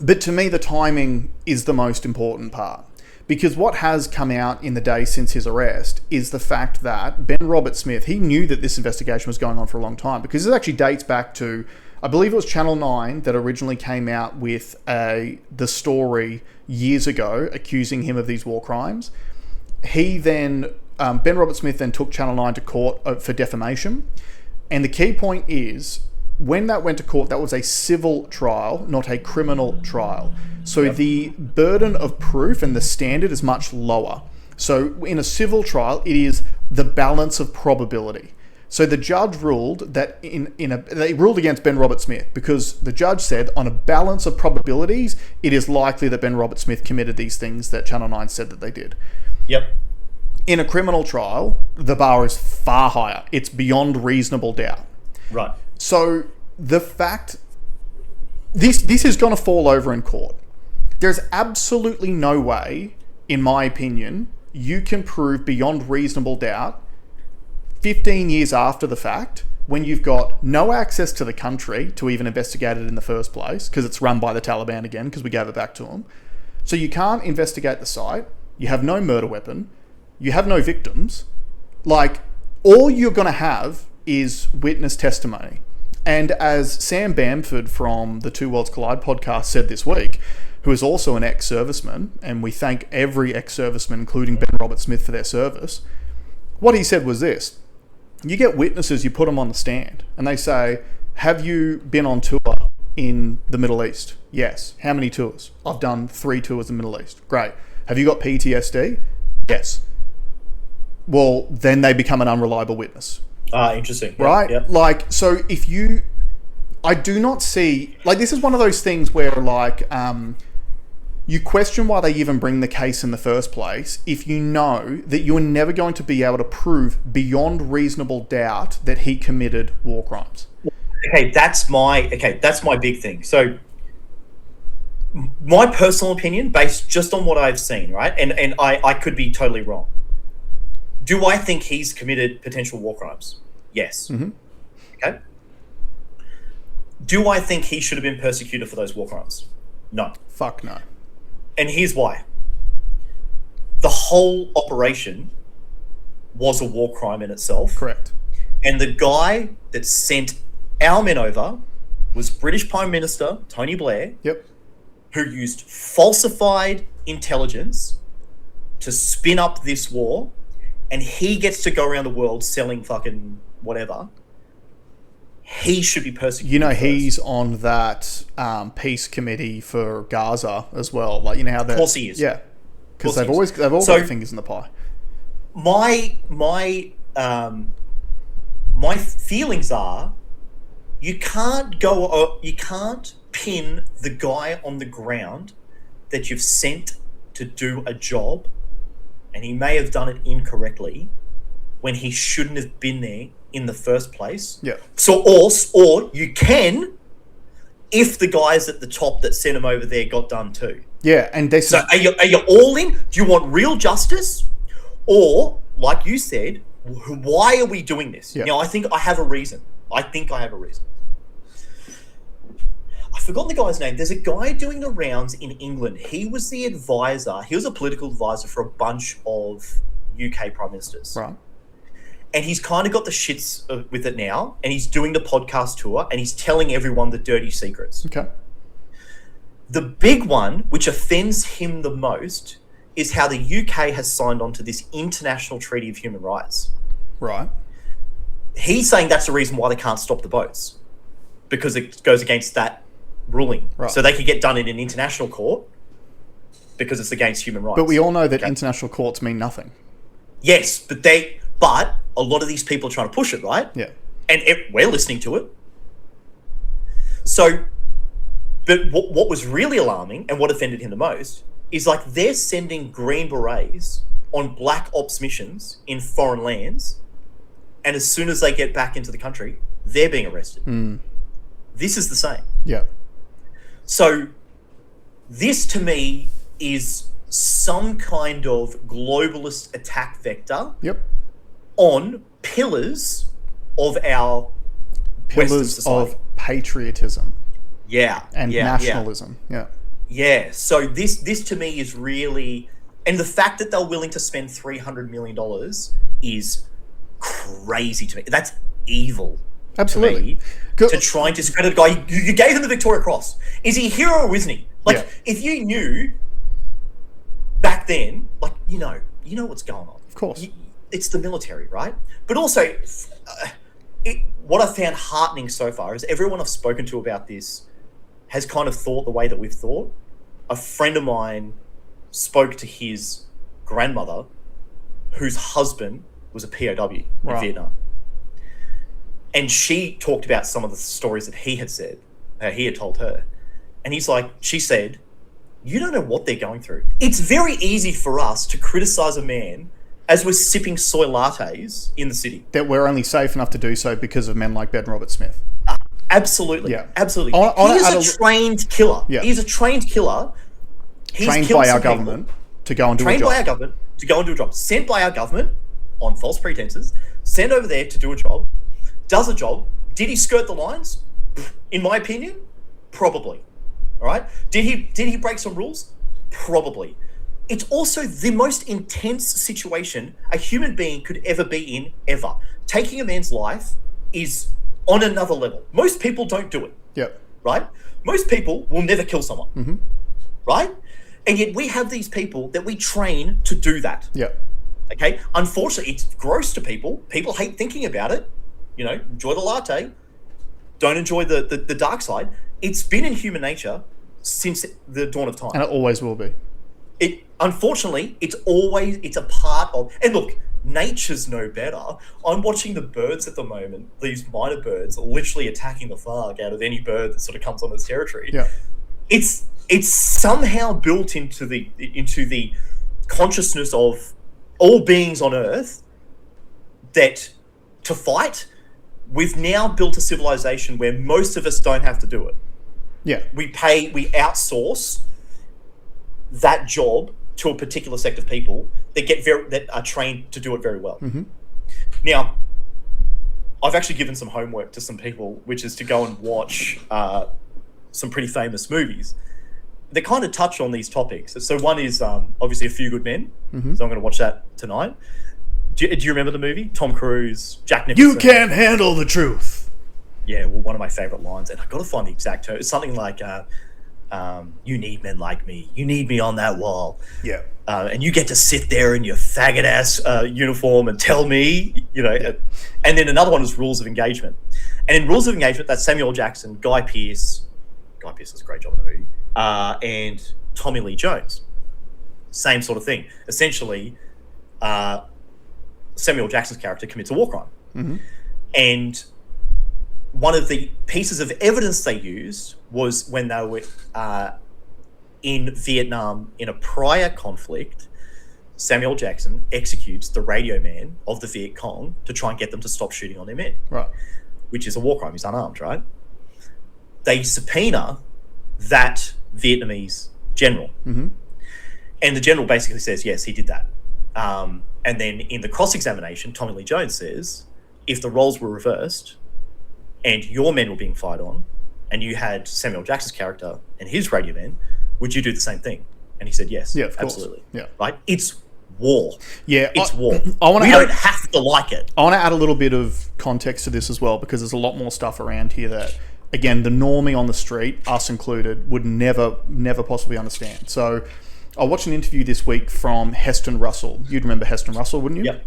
A: But to me, the timing is the most important part. Because what has come out in the days since his arrest is the fact that Ben Robert-Smith, he knew that this investigation was going on for a long time, because it actually dates back to, I believe it was Channel 9 that originally came out with the story years ago accusing him of these war crimes. He then, Ben Robert-Smith then took Channel 9 to court for defamation. And the key point is, when that went to court, that was a civil trial, not a criminal trial. So the burden of proof and the standard is much lower. So in a civil trial, it is the balance of probability. So the judge ruled that they ruled against Ben Robert-Smith because the judge said, on a balance of probabilities, it is likely that Ben Robert-Smith committed these things that Channel 9 said that they did.
B: Yep.
A: In a criminal trial, the bar is far higher. It's beyond reasonable doubt.
B: Right.
A: So the fact this is going to fall over in court. There's absolutely no way, in my opinion, you can prove beyond reasonable doubt 15 years after the fact, when you've got no access to the country to even investigate it in the first place, because it's run by the Taliban again, because we gave it back to them. So you can't investigate the site. You have no murder weapon. You have no victims. Like, all you're going to have is witness testimony. And as Sam Bamford from the Two Worlds Collide podcast said this week, who is also an ex-serviceman, and we thank every ex-serviceman, including Ben Robert-Smith, for their service, what he said was this: you get witnesses, you put them on the stand, and they say, have you been on tour in the Middle East? Yes. How many tours? I've done 3 tours in the Middle East. Great. Have you got PTSD? Yes. Well, then they become an unreliable witness.
B: Interesting.
A: Right?
B: Yep.
A: Like, so I do not see, like, this is one of those things where, like, you question why they even bring the case in the first place if you know that you're never going to be able to prove beyond reasonable doubt that he committed war crimes.
B: Okay, that's my big thing. So my personal opinion, based just on what I've seen, right? And I could be totally wrong. Do I think he's committed potential war crimes? Yes.
A: Mm-hmm.
B: Okay. Do I think he should have been persecuted for those war crimes? No.
A: Fuck no.
B: And here's why. The whole operation was a war crime in itself.
A: Correct.
B: And the guy that sent our men over was British Prime Minister Tony Blair.
A: Yep.
B: Who used falsified intelligence to spin up this war, and he gets to go around the world selling fucking whatever, he should be persecuted.
A: You know,
B: first.
A: he's on that peace committee for Gaza as well. Like, you know how that.
B: Of course he is.
A: Yeah, because they've
B: he
A: all
B: is.
A: got their fingers in the pie.
B: My feelings are, you can't pin the guy on the ground that you've sent to do a job, and he may have done it incorrectly, when he shouldn't have been there in the first place.
A: Yeah.
B: So, or you can, if the guys at the top that sent him over there got done too.
A: Yeah, and they.
B: So are you all in? Do you want real justice, or like you said, why are we doing this?
A: Yeah.
B: I think I have a reason. I've forgotten the guy's name. There's a guy doing the rounds in England. He was the advisor. He was a political advisor for a bunch of UK prime ministers.
A: Right.
B: And he's kind of got the shits with it now. And he's doing the podcast tour. And he's telling everyone the dirty secrets.
A: Okay.
B: The big one, which offends him the most, is how the UK has signed on to this International Treaty of Human Rights.
A: Right.
B: He's saying that's the reason why they can't stop the boats, because it goes against that ruling.
A: Right.
B: So they could get done in an international court because it's against human rights.
A: But we all know that international courts mean nothing.
B: Yes, but a lot of these people are trying to push it, right?
A: Yeah.
B: And we're listening to it. So, but what was really alarming and what offended him the most is, like, they're sending Green Berets on black ops missions in foreign lands, and as soon as they get back into the country, they're being arrested. This is the same.
A: Yeah.
B: So this to me is some kind of globalist attack vector on pillars of our Western society.
A: Of patriotism.
B: Yeah.
A: And nationalism.
B: Yeah. So this to me is really, and the fact that they're willing to spend $300 million is crazy to me. That's evil.
A: Absolutely.
B: To try and discredit a guy. You gave him the Victoria Cross. Is he a hero or isn't he? Like, if you knew back then, like, you know what's going on.
A: Of course.
B: It's the military, right? But also, what I found heartening so far is everyone I've spoken to about this has kind of thought the way that we've thought. A friend of mine spoke to his grandmother, whose husband was a POW in Vietnam. And she talked about some of the stories that he had said, he had told her. And she said, you don't know what they're going through. It's very easy for us to criticize a man as we're sipping soy lattes in the city.
A: That we're only safe enough to do so because of men like Ben Robert Smith.
B: Absolutely.
A: Yeah.
B: Absolutely. He is a trained killer. Yeah. He's a trained killer.
A: Trained by our government to go and do a job.
B: Trained by our government to go and do a job. Sent by our government on false pretenses. Sent over there to do a job. Does a job. Did he skirt the lines? In my opinion, probably. All right. Did he break some rules? Probably. It's also the most intense situation a human being could ever be in, ever. Taking a man's life is on another level. Most people don't do it.
A: Yep.
B: Right? Most people will never kill someone.
A: Mm-hmm.
B: Right? And yet we have these people that we train to do that.
A: Yep.
B: Okay? Unfortunately, it's gross to people. People hate thinking about it. Enjoy the latte. Don't enjoy the dark side. It's been in human nature since the dawn of time.
A: And it always will be.
B: Unfortunately, it's a part of, and look, nature's no better. I'm watching the birds at the moment, these minor birds, literally attacking the fuck out of any bird that sort of comes on its territory.
A: Yeah.
B: It's somehow built into the consciousness of all beings on Earth that to fight, we've now built a civilization where most of us don't have to do it.
A: Yeah.
B: We outsource that job to a particular sect of people that are trained to do it very well.
A: Mm-hmm.
B: Now, I've actually given some homework to some people, which is to go and watch some pretty famous movies that kind of touch on these topics. So one is obviously A Few Good Men.
A: Mm-hmm.
B: So I'm going to watch that tonight. Do you remember the movie? Tom Cruise, Jack Nicholson.
A: You can't handle the truth.
B: Yeah, well, one of my favorite lines, and I've got to find the exact term. It's something like, you need men like me. You need me on that wall.
A: Yeah.
B: And you get to sit there in your faggot ass uniform and tell me, and then another one is Rules of Engagement. And in Rules of Engagement, that's Samuel Jackson, Guy Pearce does a great job in the movie, and Tommy Lee Jones. Same sort of thing. Essentially, Samuel Jackson's character commits a war crime.
A: Mm-hmm.
B: And one of the pieces of evidence they used was when they were in Vietnam in a prior conflict, Samuel Jackson executes the radio man of the Viet Cong to try and get them to stop shooting on their men.
A: Right.
B: Which is a war crime. He's unarmed, right? They subpoena that Vietnamese general.
A: Mm-hmm.
B: And the general basically says, yes, he did that. And then in the cross-examination, Tommy Lee Jones says, if the roles were reversed and your men were being fired on and you had Samuel Jackson's character and his radio men, would you do the same thing? And he said, yes,
A: yeah, of
B: absolutely.
A: Course. Yeah.
B: Right? It's war.
A: Yeah.
B: It's war.
A: We
B: don't have to like it.
A: I want to add a little bit of context to this as well, because there's a lot more stuff around here that, again, the normie on the street, us included, would never possibly understand. So I watched an interview this week from Heston Russell. You'd remember Heston Russell, wouldn't you?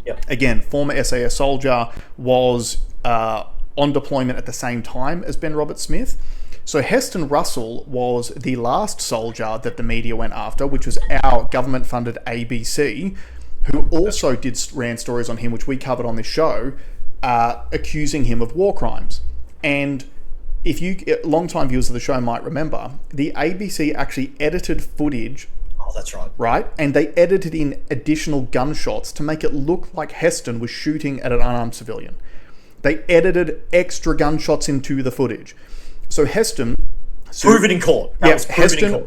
B: Yep.
A: Again, former SAS soldier, was on deployment at the same time as Ben Roberts-Smith. So Heston Russell was the last soldier that the media went after, which was our government-funded ABC, who also ran stories on him, which we covered on this show, accusing him of war crimes. And if you, long-time viewers of the show might remember, the ABC actually edited footage.
B: Oh, that's right.
A: Right? And they edited in additional gunshots to make it look like Heston was shooting at an unarmed civilian. They edited extra gunshots into the footage. So Heston...
B: Proven in court.
A: Heston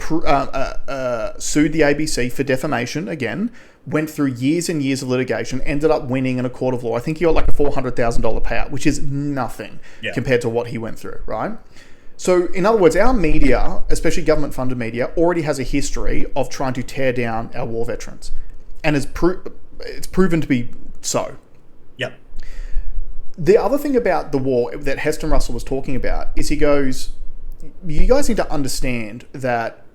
A: sued the ABC for defamation again, went through years and years of litigation, ended up winning in a court of law. I think he got like a $400,000 payout, which is nothing compared to what he went through, right? So, in other words, our media, especially government-funded media, already has a history of trying to tear down our war veterans. And it's proven to be so.
B: Yep.
A: The other thing about the war that Heston Russell was talking about is he goes, you guys need to understand that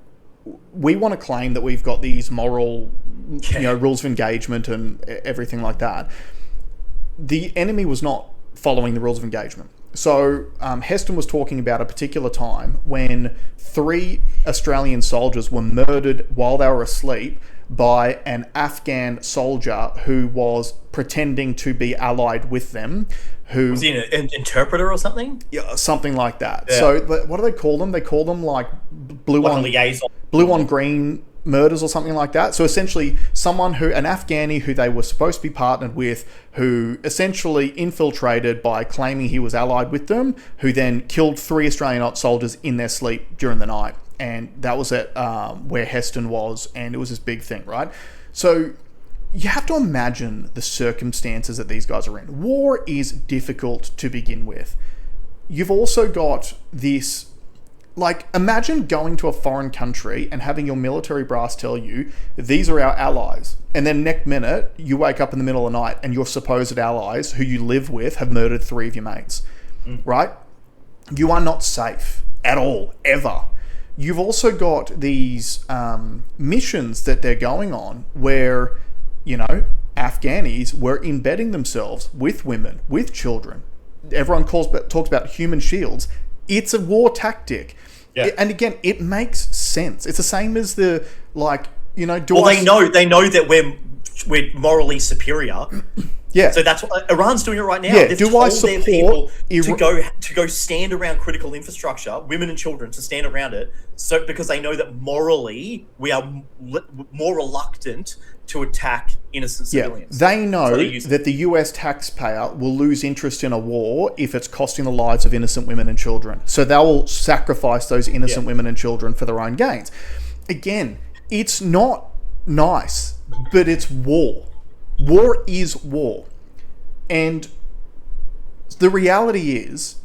A: we want to claim that we've got these moral, rules of engagement and everything like that. The enemy was not following the rules of engagement. So Heston was talking about a particular time when 3 Australian soldiers were murdered while they were asleep by an Afghan soldier who was pretending to be allied with them. Who
B: was he an interpreter or something?
A: Yeah, something like that.
B: Yeah.
A: So what do they call them? They call them like blue on green murders or something like that. So essentially an Afghani who they were supposed to be partnered with, who essentially infiltrated by claiming he was allied with them, who then killed 3 Australian soldiers in their sleep during the night. And that was at where Heston was, and it was this big thing, right? So you have to imagine the circumstances that these guys are in. War is difficult to begin with. You've also got this, imagine going to a foreign country and having your military brass tell you, these are our allies. And then next minute, you wake up in the middle of the night and your supposed allies, who you live with, have murdered 3 of your mates, right? You are not safe at all, ever. You've also got these missions that they're going on where, Afghanis were embedding themselves with women, with children. Everyone talks about human shields. It's a war tactic. Yeah. And again, it makes sense. It's the same as the, they know that we're morally superior.
B: Yeah. So that's what Iran's doing it right now.
A: Yeah.
B: They've told their people to go stand around critical infrastructure, women and children to stand around it, so because they know that morally we are more reluctant to attack innocent civilians.
A: They know that the US taxpayer will lose interest in a war if it's costing the lives of innocent women and children. So they will sacrifice those innocent women and children for their own gains. Again, it's not nice, but it's war. War is war. And the reality is,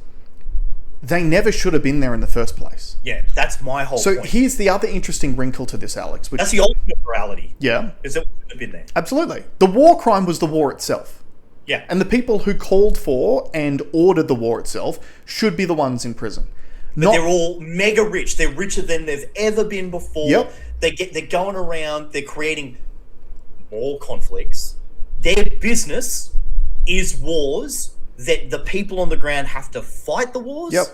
A: they never should have been there in the first place.
B: Yeah, that's my whole point.
A: So here's the other interesting wrinkle to this, Alex.
B: That's the ultimate morality.
A: Yeah.
B: Is that we shouldn't have been there.
A: Absolutely. The war crime was the war itself.
B: Yeah.
A: And the people who called for and ordered the war itself should be the ones in prison.
B: But they're all mega rich. They're richer than they've ever been before.
A: Yep.
B: They're going around. They're creating more conflicts. Their business is wars that the people on the ground have to fight the wars.
A: Yep.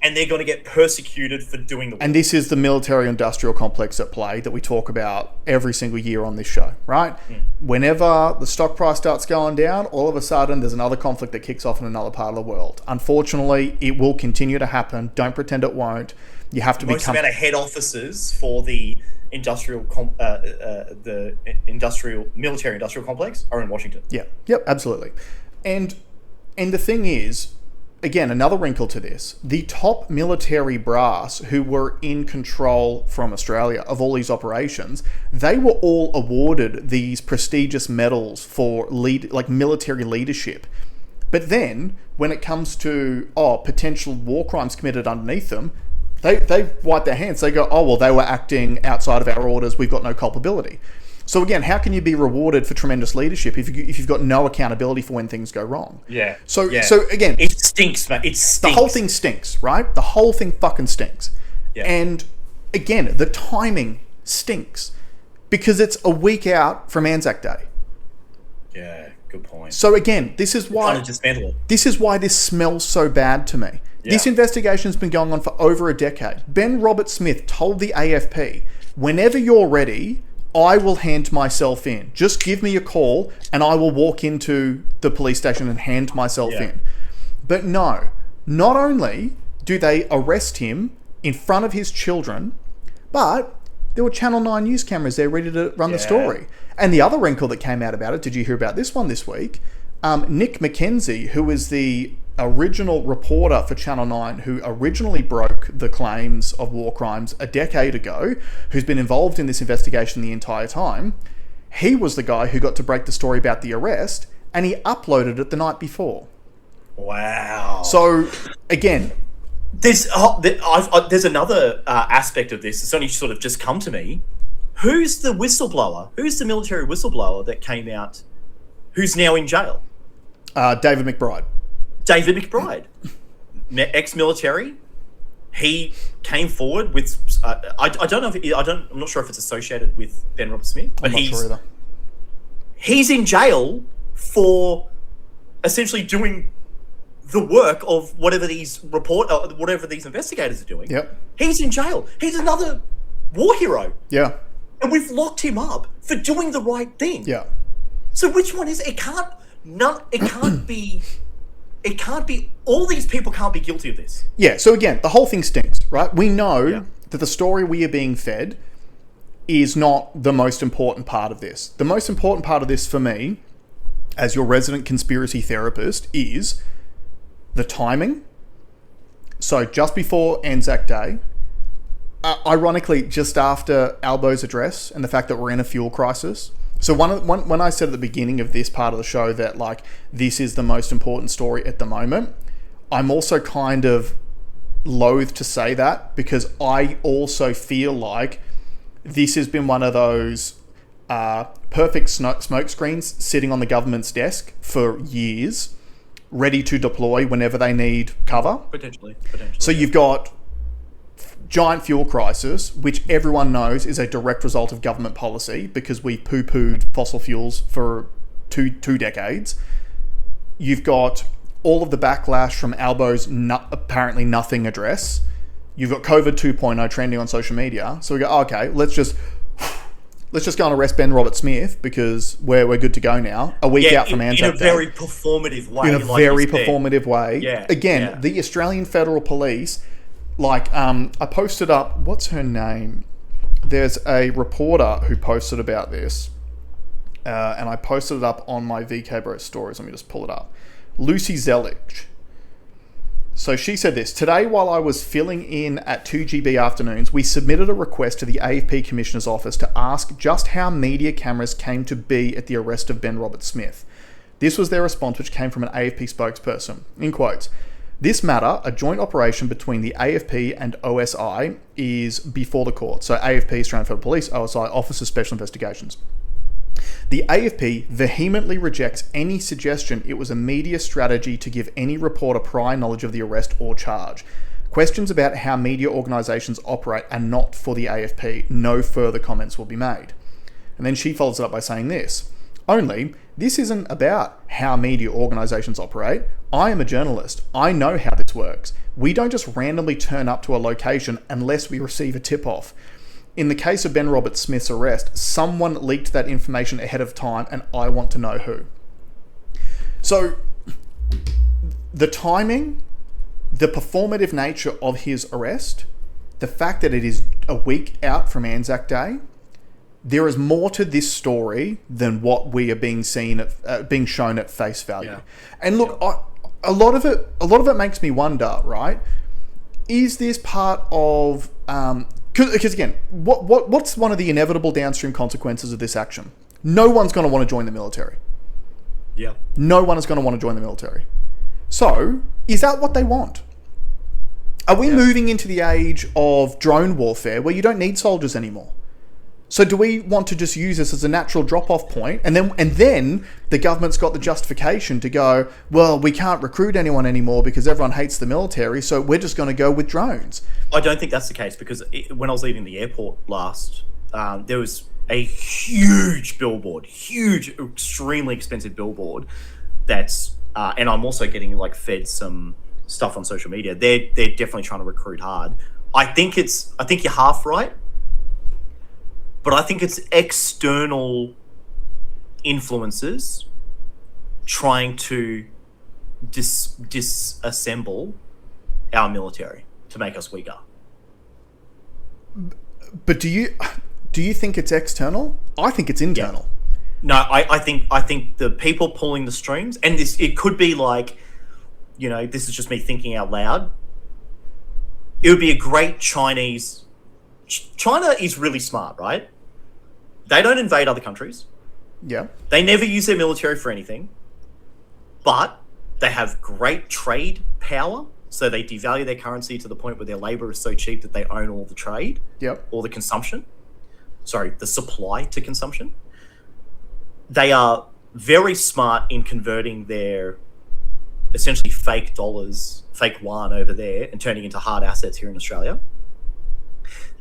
B: And they're going to get persecuted for doing the wars.
A: And this is the military-industrial complex at play that we talk about every single year on this show, right? Whenever the stock price starts going down, all of a sudden there's another conflict that kicks off in another part of the world. Unfortunately, it will continue to happen. Don't pretend it won't. You have to
B: Most amount of head offices for the military-industrial complex are in Washington.
A: Yeah. Yep. Absolutely. And the thing is, again, another wrinkle to this, the top military brass who were in control from Australia of all these operations, they were all awarded these prestigious medals for military leadership. But then, when it comes to potential war crimes committed underneath them, they wipe their hands. They go, they were acting outside of our orders. We've got no culpability. So again, how can you be rewarded for tremendous leadership if you've got no accountability for when things go wrong?
B: Yeah.
A: So again,
B: it stinks, man. It stinks.
A: The whole thing stinks, right? The whole thing fucking stinks.
B: Yeah.
A: And again, the timing stinks because it's a week out from Anzac Day.
B: Yeah, good point.
A: So again, this is why this smells so bad to me. Yeah. This investigation's been going on for over a decade. Ben Robert Smith told the AFP, "Whenever you're ready, I will hand myself in. Just give me a call and I will walk into the police station and hand myself in." But no, not only do they arrest him in front of his children, but there were Channel 9 news cameras there ready to run the story. And the other wrinkle that came out about it, did you hear about this one this week? Nick McKenzie, who was the original reporter for Channel 9 who originally broke the claims of war crimes a decade ago, who's been involved in this investigation the entire time, he was the guy who got to break the story about the arrest, and he uploaded it the night before.
B: Wow.
A: So, again...
B: There's another aspect of this. It's only sort of just come to me. Who's the whistleblower? Who's the military whistleblower that came out who's now in jail?
A: David McBride.
B: David McBride, ex-military. He came forward with. I don't know. I'm not sure if it's associated with Ben Robert Smith, but
A: I'm not sure either.
B: He's in jail for essentially doing the work of whatever these investigators are doing.
A: Yep.
B: He's in jail. He's another war hero.
A: Yeah.
B: And we've locked him up for doing the right thing.
A: Yeah.
B: So which one is it? It can't be. It can't be. All these people can't be guilty of this.
A: Yeah. So again, the whole thing stinks, right? We know that the story we are being fed is not the most important part of this. The most important part of this for me, as your resident conspiracy therapist, is the timing. So just before Anzac Day, ironically, just after Albo's address, and the fact that we're in a fuel crisis. So when I said at the beginning of this part of the show that like this is the most important story at the moment, I'm also kind of loath to say that because I also feel like this has been one of those perfect smoke screens sitting on the government's desk for years, ready to deploy whenever they need cover.
B: Potentially.
A: So you've got giant fuel crisis, which everyone knows is a direct result of government policy because we poo-pooed fossil fuels for two decades. You've got all of the backlash from Albo's apparently nothing address. You've got COVID 2.0 trending on social media. So we go, okay, let's just go and arrest Ben Robert Smith because we're good to go now. A week out from Anzac Day.
B: In a very performative way.
A: Yeah. Again, the Australian Federal Police, I posted up, what's her name? There's a reporter who posted about this, and I posted it up on my VK Bros stories. Let me just pull it up. Lucy Zelich. So she said this: "Today, while I was filling in at 2GB afternoons, we submitted a request to the AFP Commissioner's Office to ask just how media cameras came to be at the arrest of Ben Robert Smith. This was their response, which came from an AFP spokesperson. In quotes, this matter, a joint operation between the AFP and OSI, is before the court." So AFP, Australian Federal Police, OSI, Office of Special Investigations. "The AFP vehemently rejects any suggestion it was a media strategy to give any reporter prior knowledge of the arrest or charge. Questions about how media organisations operate are not for the AFP. No further comments will be made. And then she follows it up by saying this. Only, this isn't about how media organisations operate. I am a journalist. I know how this works. We don't just randomly turn up to a location unless we receive a tip-off. In the case of Ben Roberts-Smith's arrest, someone leaked that information ahead of time, and I want to know who. So, the timing, the performative nature of his arrest, the fact that it is a week out from Anzac Day, there is more to this story than what we are being shown at face value. Yeah. And look, a lot of it makes me wonder, right? Is this part of because again, what's one of the inevitable downstream consequences of this action? No one's going to want to join the military.
B: Yeah.
A: No one is going to want to join the military. So, is that what they want? Are we moving into the age of drone warfare where you don't need soldiers anymore? So do we want to just use this as a natural drop-off point, and then the government's got the justification to go, well, we can't recruit anyone anymore because everyone hates the military, so we're just going to go with drones?
B: I don't think that's the case, because when I was leaving the airport last, there was a huge billboard, extremely expensive billboard that's and I'm also getting fed some stuff on social media. They're definitely trying to recruit hard. I think you're half right, but I think it's external influences trying to disassemble our military to make us weaker.
A: But do you think it's external? I think it's internal.
B: Yeah. No, I think the people pulling the strings, and it could be this is just me thinking out loud. It would be a great China is really smart, right? They don't invade other countries.
A: Yeah.
B: They never use their military for anything, but they have great trade power. So they devalue their currency to the point where their labor is so cheap that they own all the trade.
A: Yep.
B: Or the consumption. Sorry, the supply to consumption. They are very smart in converting their essentially fake dollars, fake yuan over there, and turning into hard assets here in Australia.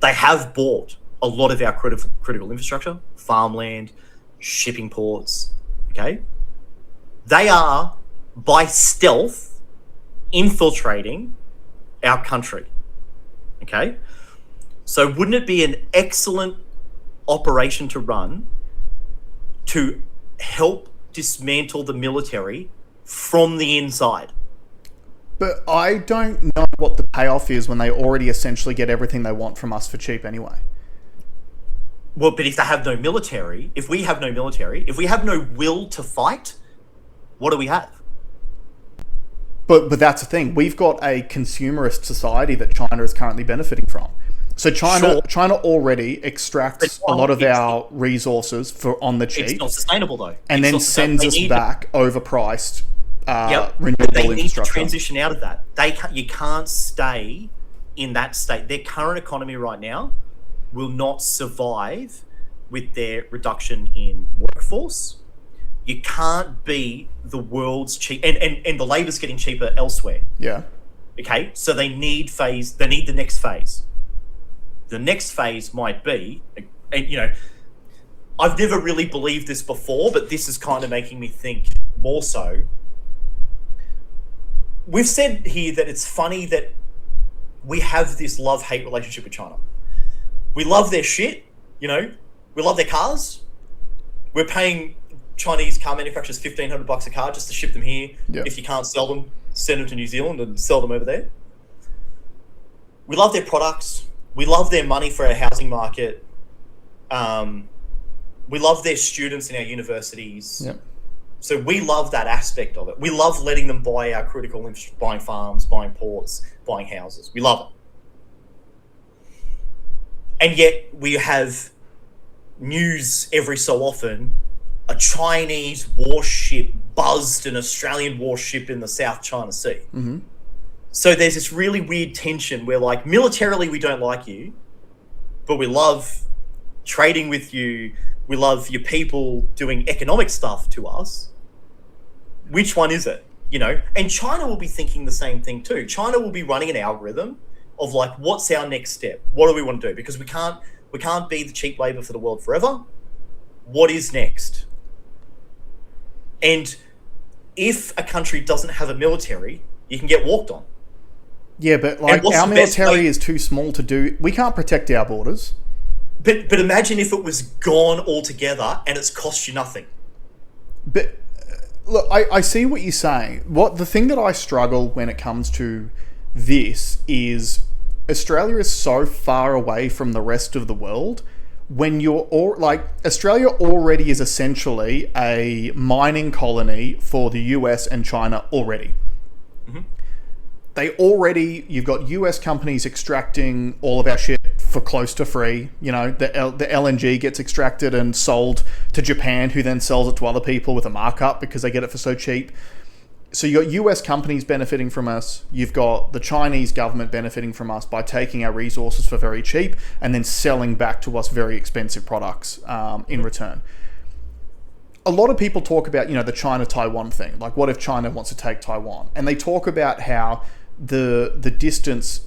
B: They have bought a lot of our critical infrastructure, farmland, shipping ports, okay? They are, by stealth, infiltrating our country, okay? So wouldn't it be an excellent operation to run to help dismantle the military from the inside?
A: But I don't know what the payoff is when they already essentially get everything they want from us for cheap anyway.
B: Well, but if they have no military, if we have no will to fight, what do we have?
A: But that's the thing. We've got a consumerist society that China is currently benefiting from. So China already extracts a lot of our resources on the cheap.
B: It's not sustainable though.
A: And then sends us back overpriced renewable
B: they need
A: infrastructure.
B: To transition out of that. You can't stay in that state. Their current economy right now will not survive with their reduction in workforce. You can't be the world's cheap, and the labor's getting cheaper elsewhere.
A: Yeah.
B: Okay, so they need the next phase. The next phase might be, I've never really believed this before, but this is kind of making me think more so. We've said here that it's funny that we have this love-hate relationship with China. We love their shit, we love their cars. We're paying Chinese car manufacturers $1,500 a car just to ship them here.
A: Yep.
B: If you can't sell them, send them to New Zealand and sell them over there. We love their products. We love their money for our housing market. We love their students in our universities.
A: Yep.
B: So we love that aspect of it. We love letting them buy our critical infrastructure, buying farms, buying ports, buying houses. We love it. And yet we have news every so often, a Chinese warship buzzed an Australian warship in the South China Sea.
A: Mm-hmm.
B: So there's this really weird tension where militarily we don't like you, but we love trading with you. We love your people doing economic stuff to us. Which one is it? you know, and China will be thinking the same thing too. China will be running an algorithm of like, what's our next step? What do we want to do? Because we can't be the cheap labor for the world forever. What is next? And if a country doesn't have a military, you can get walked on.
A: Yeah, but like our military is too small to do. We can't protect our borders.
B: But imagine if it was gone altogether and it's cost you nothing.
A: But look, I see what you're saying. The thing that I struggle when it comes to this is Australia is so far away from the rest of the world. When Australia already is essentially a mining colony for the US and China already. Mm-hmm. You've got US companies extracting all of our shit for close to free. You know, the LNG gets extracted and sold to Japan, who then sells it to other people with a markup because they get it for so cheap. So you got US companies benefiting from us. You've got the Chinese government benefiting from us by taking our resources for very cheap and then selling back to us very expensive products in return. A lot of people talk about, you know, the China-Taiwan thing. Like, what if China wants to take Taiwan? And they talk about how the distance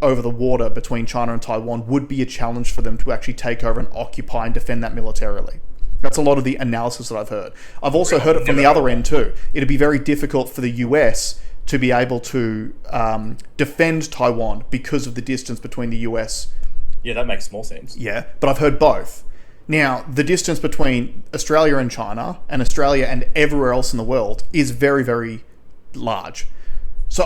A: over the water between China and Taiwan would be a challenge for them to actually take over and occupy and defend that militarily. That's a lot of the analysis that I've heard. I've also heard it from the other end too. It'd be very difficult for the US to be able to defend Taiwan because of the distance between the US.
B: Yeah, that makes more sense.
A: Yeah, but I've heard both. Now, the distance between Australia and China and Australia and everywhere else in the world is very, very large. So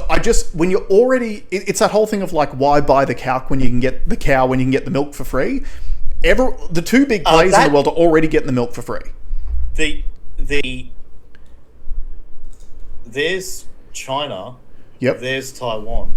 A: when you're already, it's that whole thing of like, why buy the cow when you can get the milk for free? The two big players in the world are already getting the milk for free. There's China. Yep. There's Taiwan.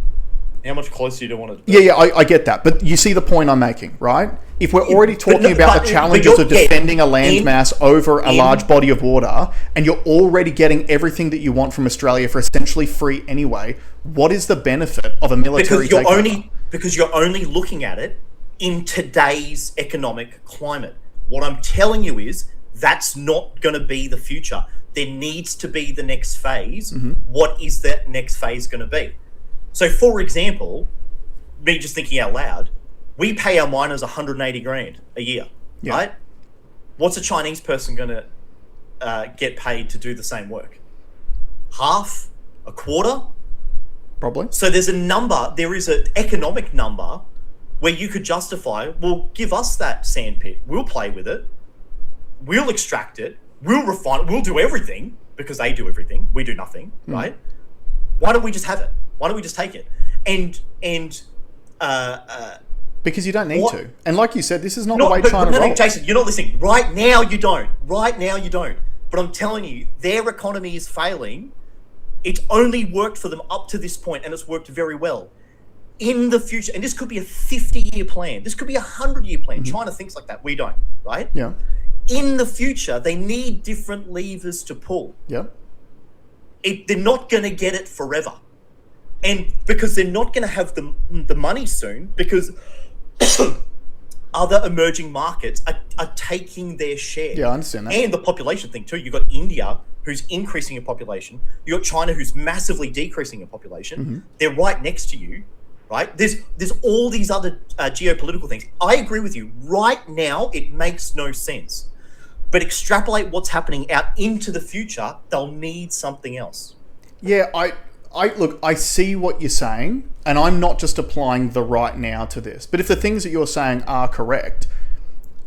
A: How much closer do you want it to be? Yeah, I get that. But you see the point I'm making, right? If we're already talking about the challenges of defending a landmass over a large body of water, and you're already getting everything that you want from Australia for essentially free anyway, what is the benefit of a military takeover?
B: Because you're only looking at it in today's economic climate. What I'm telling you is that's not going to be the future. There needs to be the next phase. Mm-hmm. What is that next phase going to be? So, for example, me just thinking out loud, we pay our miners 180 grand a year, right? What's a Chinese person going to get paid to do the same work? Half? A quarter?
A: Probably.
B: So there is an economic number where you could justify, well, give us that sand pit. We'll play with it. We'll extract it. We'll refine it. We'll do everything because they do everything. We do nothing, right? Why don't we just have it? Why don't we just take it?
A: Because you don't need to. And like you said, this is not the way China rolls.
B: Jason, you're not listening. Right now you don't. But I'm telling you, their economy is failing. It's only worked for them up to this point, and it's worked very well. In the future, and this could be a 50-year plan. This could be a 100-year plan. Mm-hmm. China thinks like that. We don't, right?
A: Yeah.
B: In the future, they need different levers to pull.
A: Yeah.
B: They're not going to get it forever. And because they're not going to have the money soon, because other emerging markets are taking their share.
A: Yeah, I understand that.
B: And the population thing too. You've got India, who's increasing in population. You've got China, who's massively decreasing in population. Mm-hmm. They're right next to you, right? There's all these other geopolitical things. I agree with you. Right now, it makes no sense. But extrapolate what's happening out into the future, they'll need something else.
A: Yeah, I see what you're saying, and I'm not just applying the right now to this. But if the things that you're saying are correct,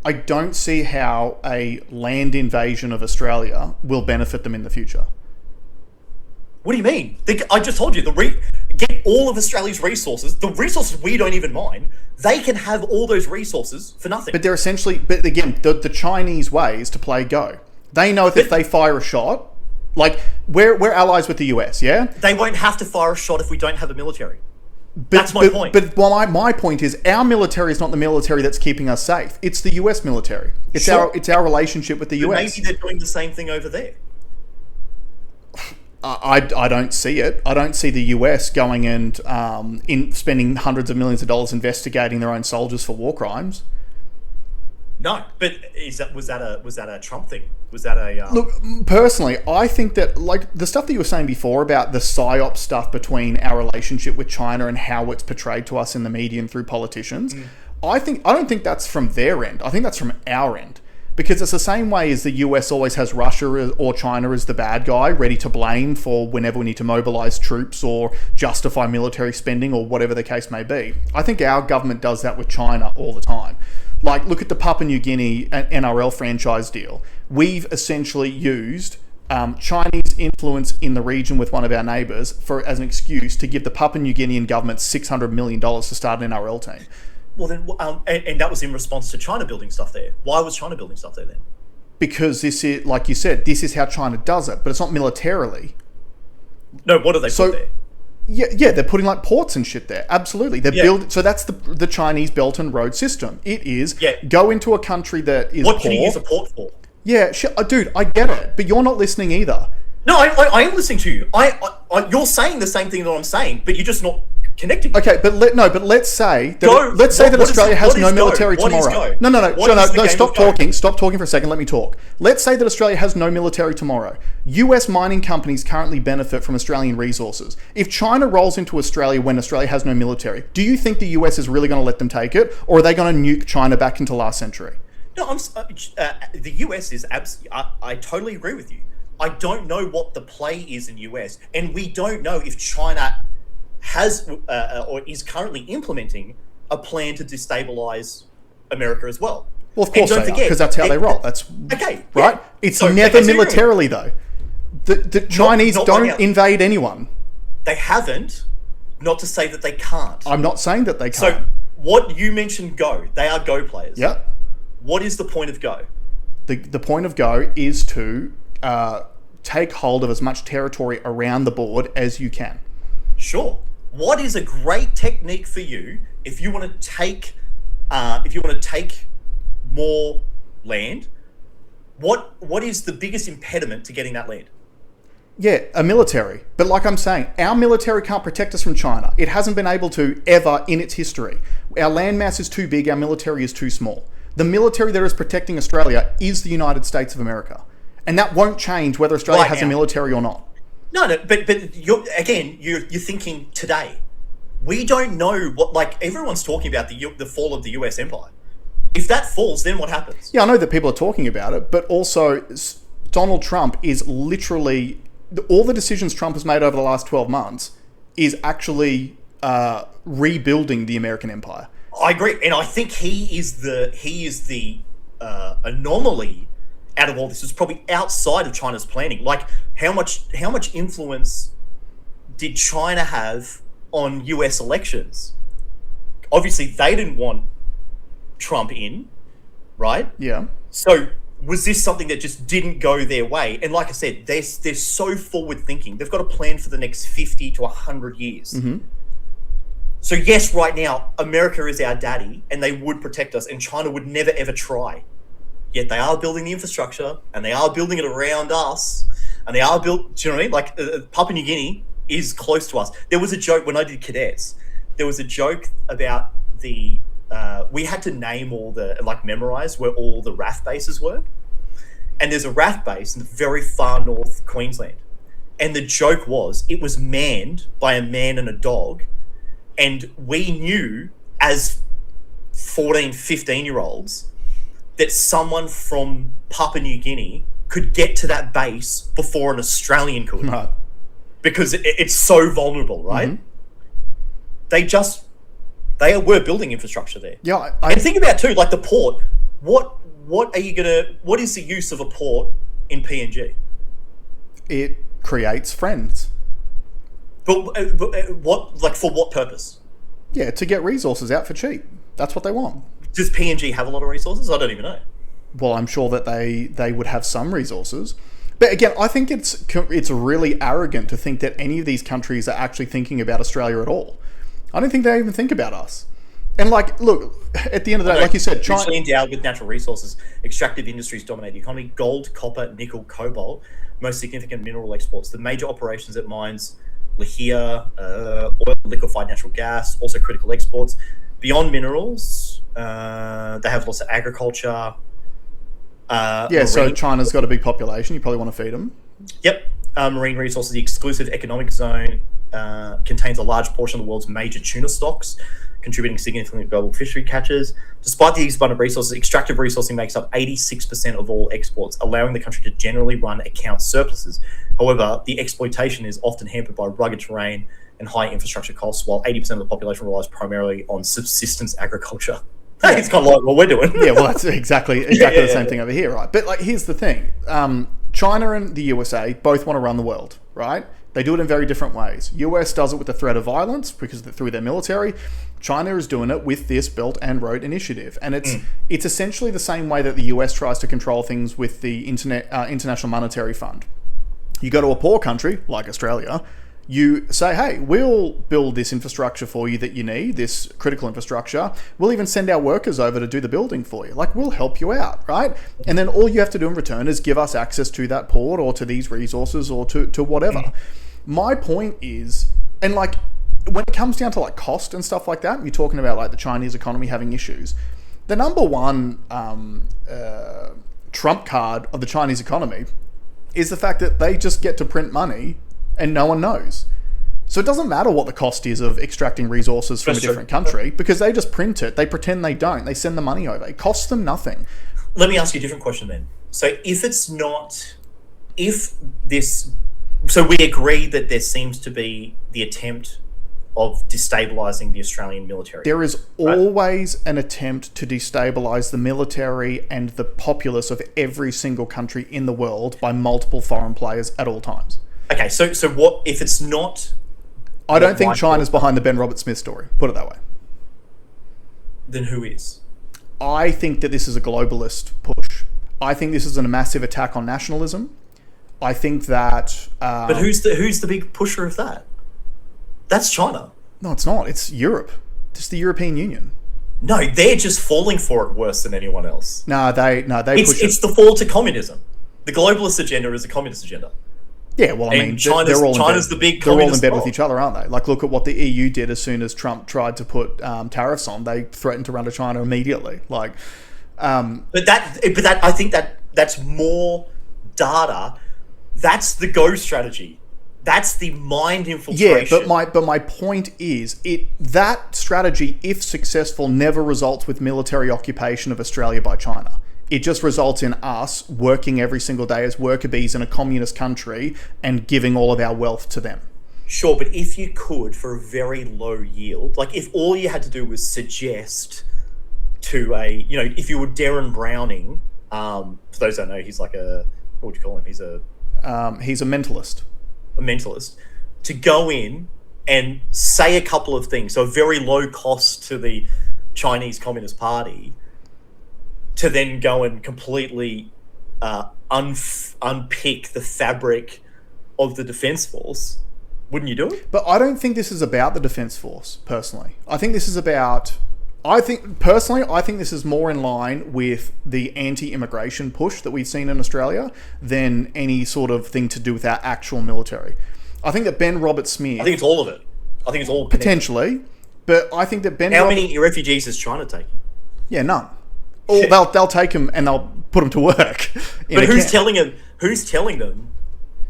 A: I don't see how a land invasion of Australia will benefit them in the future.
B: What do you mean? I just told you, get all of Australia's resources, the resources we don't even mine, they can have all those resources for nothing.
A: But they're essentially, but again, the Chinese way is to play go. They know that if they fire a shot, like, we're allies with the US, yeah?
B: They won't have to fire a shot if we don't have a military. That's my point.
A: But my point is, our military is not the military that's keeping us safe. It's the US military. It's our relaspending with the US.
B: Maybe they're doing the same thing over there.
A: I don't see it. I don't see the US going and spending hundreds of millions of dollars investigating their own soldiers for war crimes.
B: No, but was that a Trump thing? Was that a
A: Look, personally, I think that like the stuff that you were saying before about the psyop stuff between our relationship with China and how it's portrayed to us in the media and through politicians, I don't think that's from their end. I think that's from our end. Because it's the same way as the US always has Russia or China as the bad guy, ready to blame for whenever we need to mobilize troops or justify military spending or whatever the case may be. I think our government does that with China all the time. Like, look at the Papua New Guinea NRL franchise deal. We've essentially used Chinese influence in the region with one of our neighbours as an excuse to give the Papua New Guinean government $600 million to start an NRL team.
B: Well, then, and that was in response to China building stuff there. Why was China building stuff there then?
A: Because this is, like you said, this is how China does it, but it's not militarily.
B: No, what do they put there?
A: Yeah, they're putting like ports and shit there. Absolutely, they're building. So that's the Chinese Belt and Road system. It is go into a country that is
B: what
A: poor.
B: can you use a port for?
A: Yeah, dude, I get it, but you're not listening either.
B: No, I am listening to you. You're saying the same thing that I'm saying, but you're just not connecting.
A: Okay, but let's say that Australia has no military tomorrow. No. Stop talking. Stop talking for a second. Let me talk. Let's say that Australia has no military tomorrow. US mining companies currently benefit from Australian resources. If China rolls into Australia when Australia has no military, do you think the US is really going to let them take it, or are they going to nuke China back into last century?
B: No, the US is absolutely. I totally agree with you. I don't know what the play is in US, and we don't know if China has or is currently implementing a plan to destabilize America as well.
A: Well, of course they are, because that's how they roll. That's okay, right? Yeah. It's never militarily, though. The Chinese don't invade anyone.
B: They haven't, not to say that they can't.
A: I'm not saying that they can't.
B: So what you mentioned, Go, they are Go players.
A: Yeah.
B: What is the point of Go?
A: The point of Go is to take hold of as much territory around the board as you can.
B: Sure. What is a great technique for you if you want to take more land? What is the biggest impediment to getting that land?
A: Yeah, a military. But like I'm saying, our military can't protect us from China. It hasn't been able to ever in its history. Our landmass is too big, our military is too small. The military that is protecting Australia is the United States of America. And that won't change whether Australia has a military or not.
B: No, but you're thinking today. We don't know what, like, everyone's talking about the fall of the US empire. If that falls, then what happens?
A: Yeah, I know that people are talking about it, but also Donald Trump is literally, all the decisions Trump has made over the last 12 months is actually rebuilding the American empire.
B: I agree, and I think he is the anomaly out of all this. Is probably outside of China's planning. Like, how much influence did China have on US elections? Obviously, they didn't want Trump in, right?
A: Yeah.
B: So was this something that just didn't go their way? And like I said, they're so forward thinking. They've got a plan for the next 50 to 100 years.
A: Mm-hmm.
B: So yes, right now, America is our daddy and they would protect us, and China would never ever try. Yet they are building the infrastructure and they are building it around us, and they are built, do you know what I mean? Like Papua New Guinea is close to us. There was a joke when I did cadets. There was a joke about we had to name memorize where all the RAF bases were. And there's a RAF base in the very far north Queensland. And the joke was, it was manned by a man and a dog. And we knew as 14, 15-year-olds that someone from Papua New Guinea could get to that base before an Australian could.
A: Right.
B: Because it's so vulnerable, right? Mm-hmm. They were building infrastructure there.
A: Yeah,
B: and think about too, like the port. What is the use of a port in PNG?
A: It creates friends.
B: But what, like, for what purpose?
A: Yeah, to get resources out for cheap. That's what they want.
B: Does PNG have a lot of resources? I don't even know.
A: Well, I'm sure that they would have some resources. But again, I think it's really arrogant to think that any of these countries are actually thinking about Australia at all. I don't think they even think about us. And like, look, at the end of the day, like you said, China...
B: Richly endowed with natural resources, extractive industries dominate the economy. Gold, copper, nickel, cobalt, most significant mineral exports. The major operations at mines, Lihir, oil, liquefied natural gas, also critical exports. beyond minerals, they have lots of agriculture.
A: So China's got a big population. You probably want to feed them.
B: Yep. Marine resources, the exclusive economic zone contains a large portion of the world's major tuna stocks, contributing significantly to global fishery catches. Despite these abundant resources, extractive resourcing makes up 86% of all exports, allowing the country to generally run account surpluses. However, the exploitation is often hampered by rugged terrain and high infrastructure costs, while 80% of the population relies primarily on subsistence agriculture. It's kind of like what we're doing.
A: Yeah, well, that's exactly the same thing over here, right? But like, here's the thing. China and the USA both want to run the world, right? They do it in very different ways. US does it with the threat of violence because through their military. China is doing it with this Belt and Road Initiative, and it's essentially the same way that the US tries to control things with the International Monetary Fund. You go to a poor country like Australia, you say, hey, we'll build this infrastructure for you that you need, this critical infrastructure. We'll even send our workers over to do the building for you. Like, we'll help you out, right? And then all you have to do in return is give us access to that port or to these resources or to whatever. My point is, and like, when it comes down to like cost and stuff like that, you're talking about like the Chinese economy having issues. The number one trump card of the Chinese economy is the fact that they just get to print money and no one knows. So it doesn't matter what the cost is of extracting resources from a different country because they just print it. They pretend they don't. They send the money over. It costs them nothing.
B: Let me ask you a different question then. So so we agree that there seems to be the attempt of destabilizing the Australian military.
A: There is always an attempt to destabilize the military and the populace of every single country in the world by multiple foreign players at all times.
B: Okay, so what if it's not?
A: I don't think China's behind the Ben Roberts-Smith story. Put it that way.
B: Then who is?
A: I think that this is a globalist push. I think this is a massive attack on nationalism. I think that.
B: But who's the big pusher of that? That's China.
A: No, it's not. It's Europe. Just the European Union.
B: No, they're just falling for it worse than anyone else.
A: They push it.
B: It's the fall to communism. The globalist agenda is a communist agenda.
A: Yeah, well, I mean,
B: China's the big communist.
A: They're all in bed with each other, aren't they? Like, look at what the EU did as soon as Trump tried to put tariffs on. They threatened to run to China immediately. Like,
B: but I think that's more data. That's the go strategy. That's the mind infiltration.
A: Yeah, but my point is, that strategy, if successful, never results with military occupation of Australia by China. It just results in us working every single day as worker bees in a communist country and giving all of our wealth to them.
B: Sure, but if you could, for a very low yield, like if all you had to do was suggest to if you were Darren Browning, for those that don't know, he's like what would you call him? He's a
A: mentalist.
B: A mentalist. To go in and say a couple of things, so a very low cost to the Chinese Communist Party, to then go and completely unpick the fabric of the Defence Force. Wouldn't you do it?
A: But I don't think this is about the Defence Force, personally. I think this is more in line with the anti-immigration push that we've seen in Australia than any sort of thing to do with our actual military. I think that Ben Roberts-Smith...
B: I think it's all of it. I think it's all connected.
A: Potentially. But I think that
B: How many refugees is China taking?
A: Yeah, none. Or they'll take them and they'll put them to work.
B: But who's telling them? Who's telling them?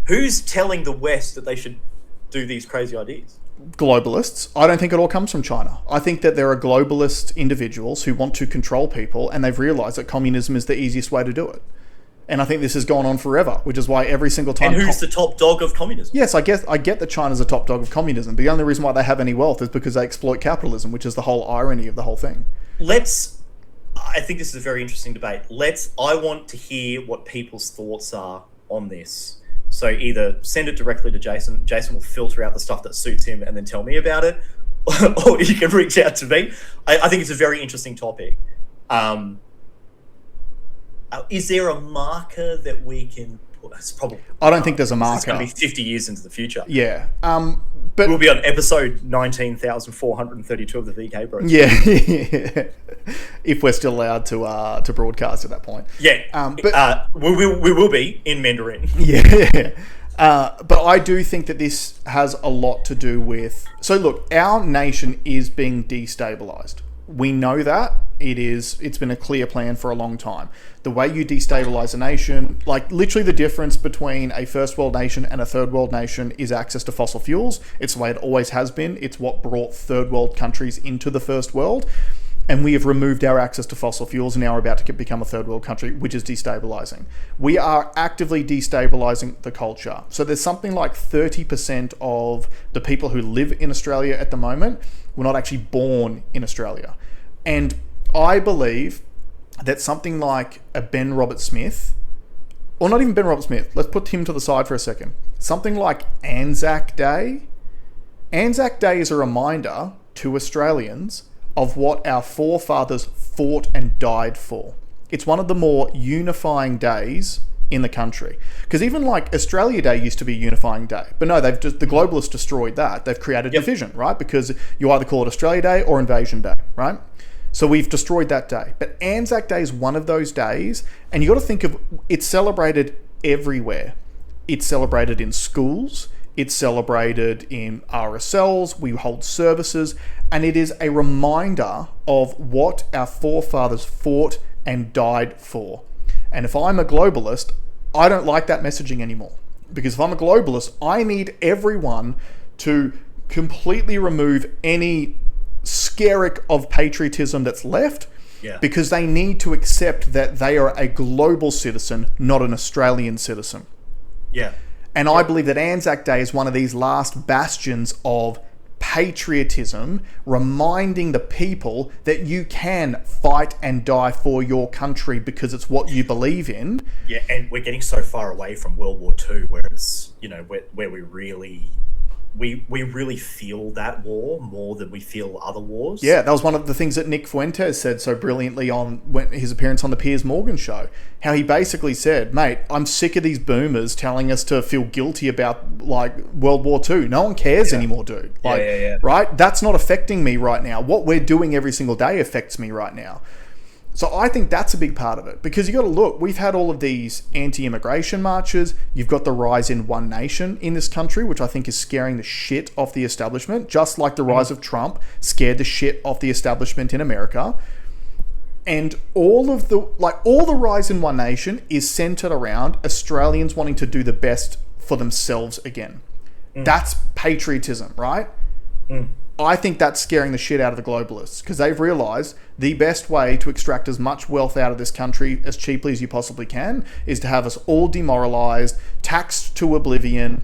B: Who's telling the West that they should do these crazy ideas?
A: Globalists. I don't think it all comes from China. I think that there are globalist individuals who want to control people and they've realized that communism is the easiest way to do it. And I think this has gone on forever, which is why every single time...
B: And who's the top dog of communism?
A: Yes, I get that China's the top dog of communism. But the only reason why they have any wealth is because they exploit capitalism, which is the whole irony of the whole thing.
B: I think this is a very interesting debate. I want to hear what people's thoughts are on this. So either send it directly to Jason. Jason will filter out the stuff that suits him and then tell me about it. Or you can reach out to me. I think it's a very interesting topic. Is there a marker that we can put? That's probably.
A: I don't think there's a marker.
B: It's going to be 50 years into the future.
A: Yeah. But
B: we'll be on episode 19,432 of the VK Bros.
A: Yeah. If we're still allowed to broadcast at that point.
B: Yeah. But we will be in Mandarin.
A: Yeah. But I do think that this has a lot to do with... So look, our nation is being destabilized. We know that. It's been a clear plan for a long time. The way you destabilize a nation, like literally the difference between a first world nation and a third world nation is access to fossil fuels. It's the way it always has been. It's what brought third world countries into the first world. And we have removed our access to fossil fuels and now we're about to become a third world country, which is destabilizing. We are actively destabilizing the culture. So there's something like 30% of the people who live in Australia at the moment were not actually born in Australia. And I believe that something like a Ben Robert-Smith, or not even Ben Robert-Smith, let's put him to the side for a second. Something like Anzac Day. Anzac Day is a reminder to Australians of what our forefathers fought and died for. It's one of the more unifying days in the country. Because even like Australia Day used to be a unifying day. But no, the globalists destroyed that. They've created division, right? Because you either call it Australia Day or Invasion Day, right? So we've destroyed that day. But Anzac Day is one of those days, and you got to think of it's celebrated everywhere. It's celebrated in schools, it's celebrated in RSLs, we hold services, and it is a reminder of what our forefathers fought and died for. And if I'm a globalist, I don't like that messaging anymore. Because if I'm a globalist, I need everyone to completely remove any skerrick of patriotism that's left, because they need to accept that they are a global citizen, not an Australian citizen. And I believe that Anzac Day is one of these last bastions of patriotism, reminding the people that you can fight and die for your country because it's what you believe in.
B: And we're getting so far away from World War II, where it's, where we really feel that war more than we feel other wars.
A: Yeah, that was one of the things that Nick Fuentes said so brilliantly on his appearance on the Piers Morgan show. How he basically said, mate, I'm sick of these boomers telling us to feel guilty about like World War II. No one cares anymore, dude. Like, right? That's not affecting me right now. What we're doing every single day affects me right now. So I think that's a big part of it, because you got to look, we've had all of these anti-immigration marches. You've got the rise in One Nation in this country, which I think is scaring the shit off the establishment, just like the rise of Trump scared the shit off the establishment in America. And all the rise in One Nation is centered around Australians wanting to do the best for themselves again. That's patriotism, right? I think that's scaring the shit out of the globalists, because they've realized the best way to extract as much wealth out of this country as cheaply as you possibly can is to have us all demoralized, taxed to oblivion,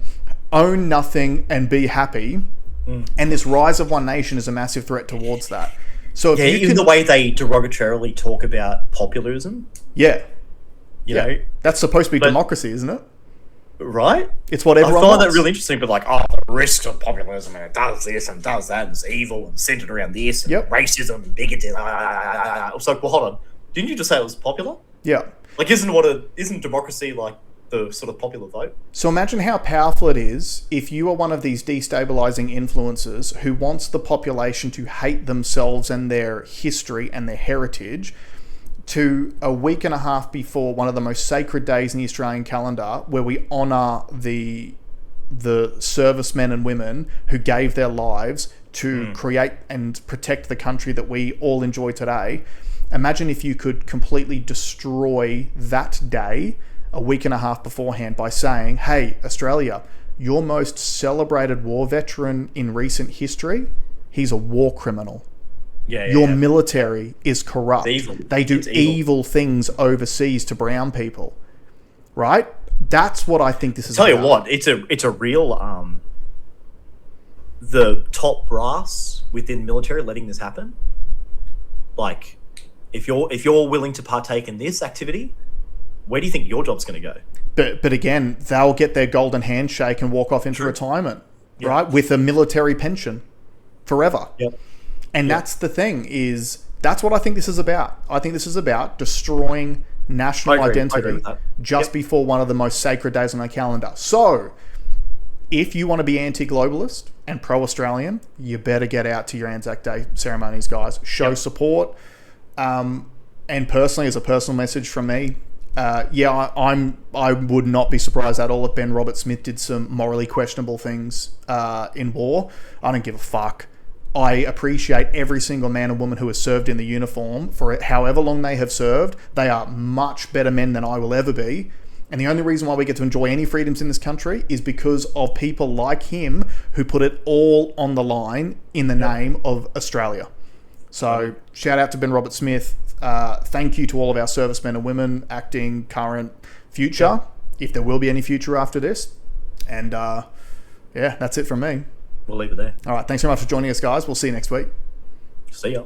A: own nothing, and be happy. And this rise of One Nation is a massive threat towards that. So if
B: even the way they derogatorily talk about populism.
A: You
B: know,
A: that's supposed to be democracy, isn't it?
B: Right?
A: It's what everyone
B: I find
A: wants.
B: that really interesting, but like, the risks of populism, and it does this and does that, and it's evil and centered around this, and racism and bigotry. I was like, well, hold on. Didn't you just say it was popular?
A: Yeah.
B: Like, isn't democracy like the sort of popular vote?
A: So imagine how powerful it is if you are one of these destabilizing influencers who wants the population to hate themselves and their history and their heritage, to a week and a half before one of the most sacred days in the Australian calendar, where we honour the servicemen and women who gave their lives to create and protect the country that we all enjoy today. Imagine if you could completely destroy that day a week and a half beforehand by saying, hey, Australia, your most celebrated war veteran in recent history, he's a war criminal. Your military is corrupt. They do evil things overseas to brown people. Right? That's what I think this is about.
B: Tell you what, it's a real the top brass within military letting this happen. Like, if you're willing to partake in this activity, where do you think your job's going to go?
A: But again, they'll get their golden handshake and walk off into retirement, right? With a military pension forever. And that's the thing, that's what I think this is about. I think this is about destroying national identity just before one of the most sacred days on our calendar. So, if you want to be anti-globalist and pro-Australian, you better get out to your Anzac Day ceremonies, guys. Show support. And personally, as a personal message from me, I would not be surprised at all if Ben Robert-Smith did some morally questionable things in war. I don't give a fuck. I appreciate every single man and woman who has served in the uniform for however long they have served. They are much better men than I will ever be. And the only reason why we get to enjoy any freedoms in this country is because of people like him who put it all on the line in the name of Australia. So shout out to Ben Roberts-Smith. Thank you to all of our servicemen and women, acting, current, future, if there will be any future after this. And that's it from me.
B: We'll leave it there.
A: All right, thanks very much for joining us, guys. We'll see you next week.
B: See ya.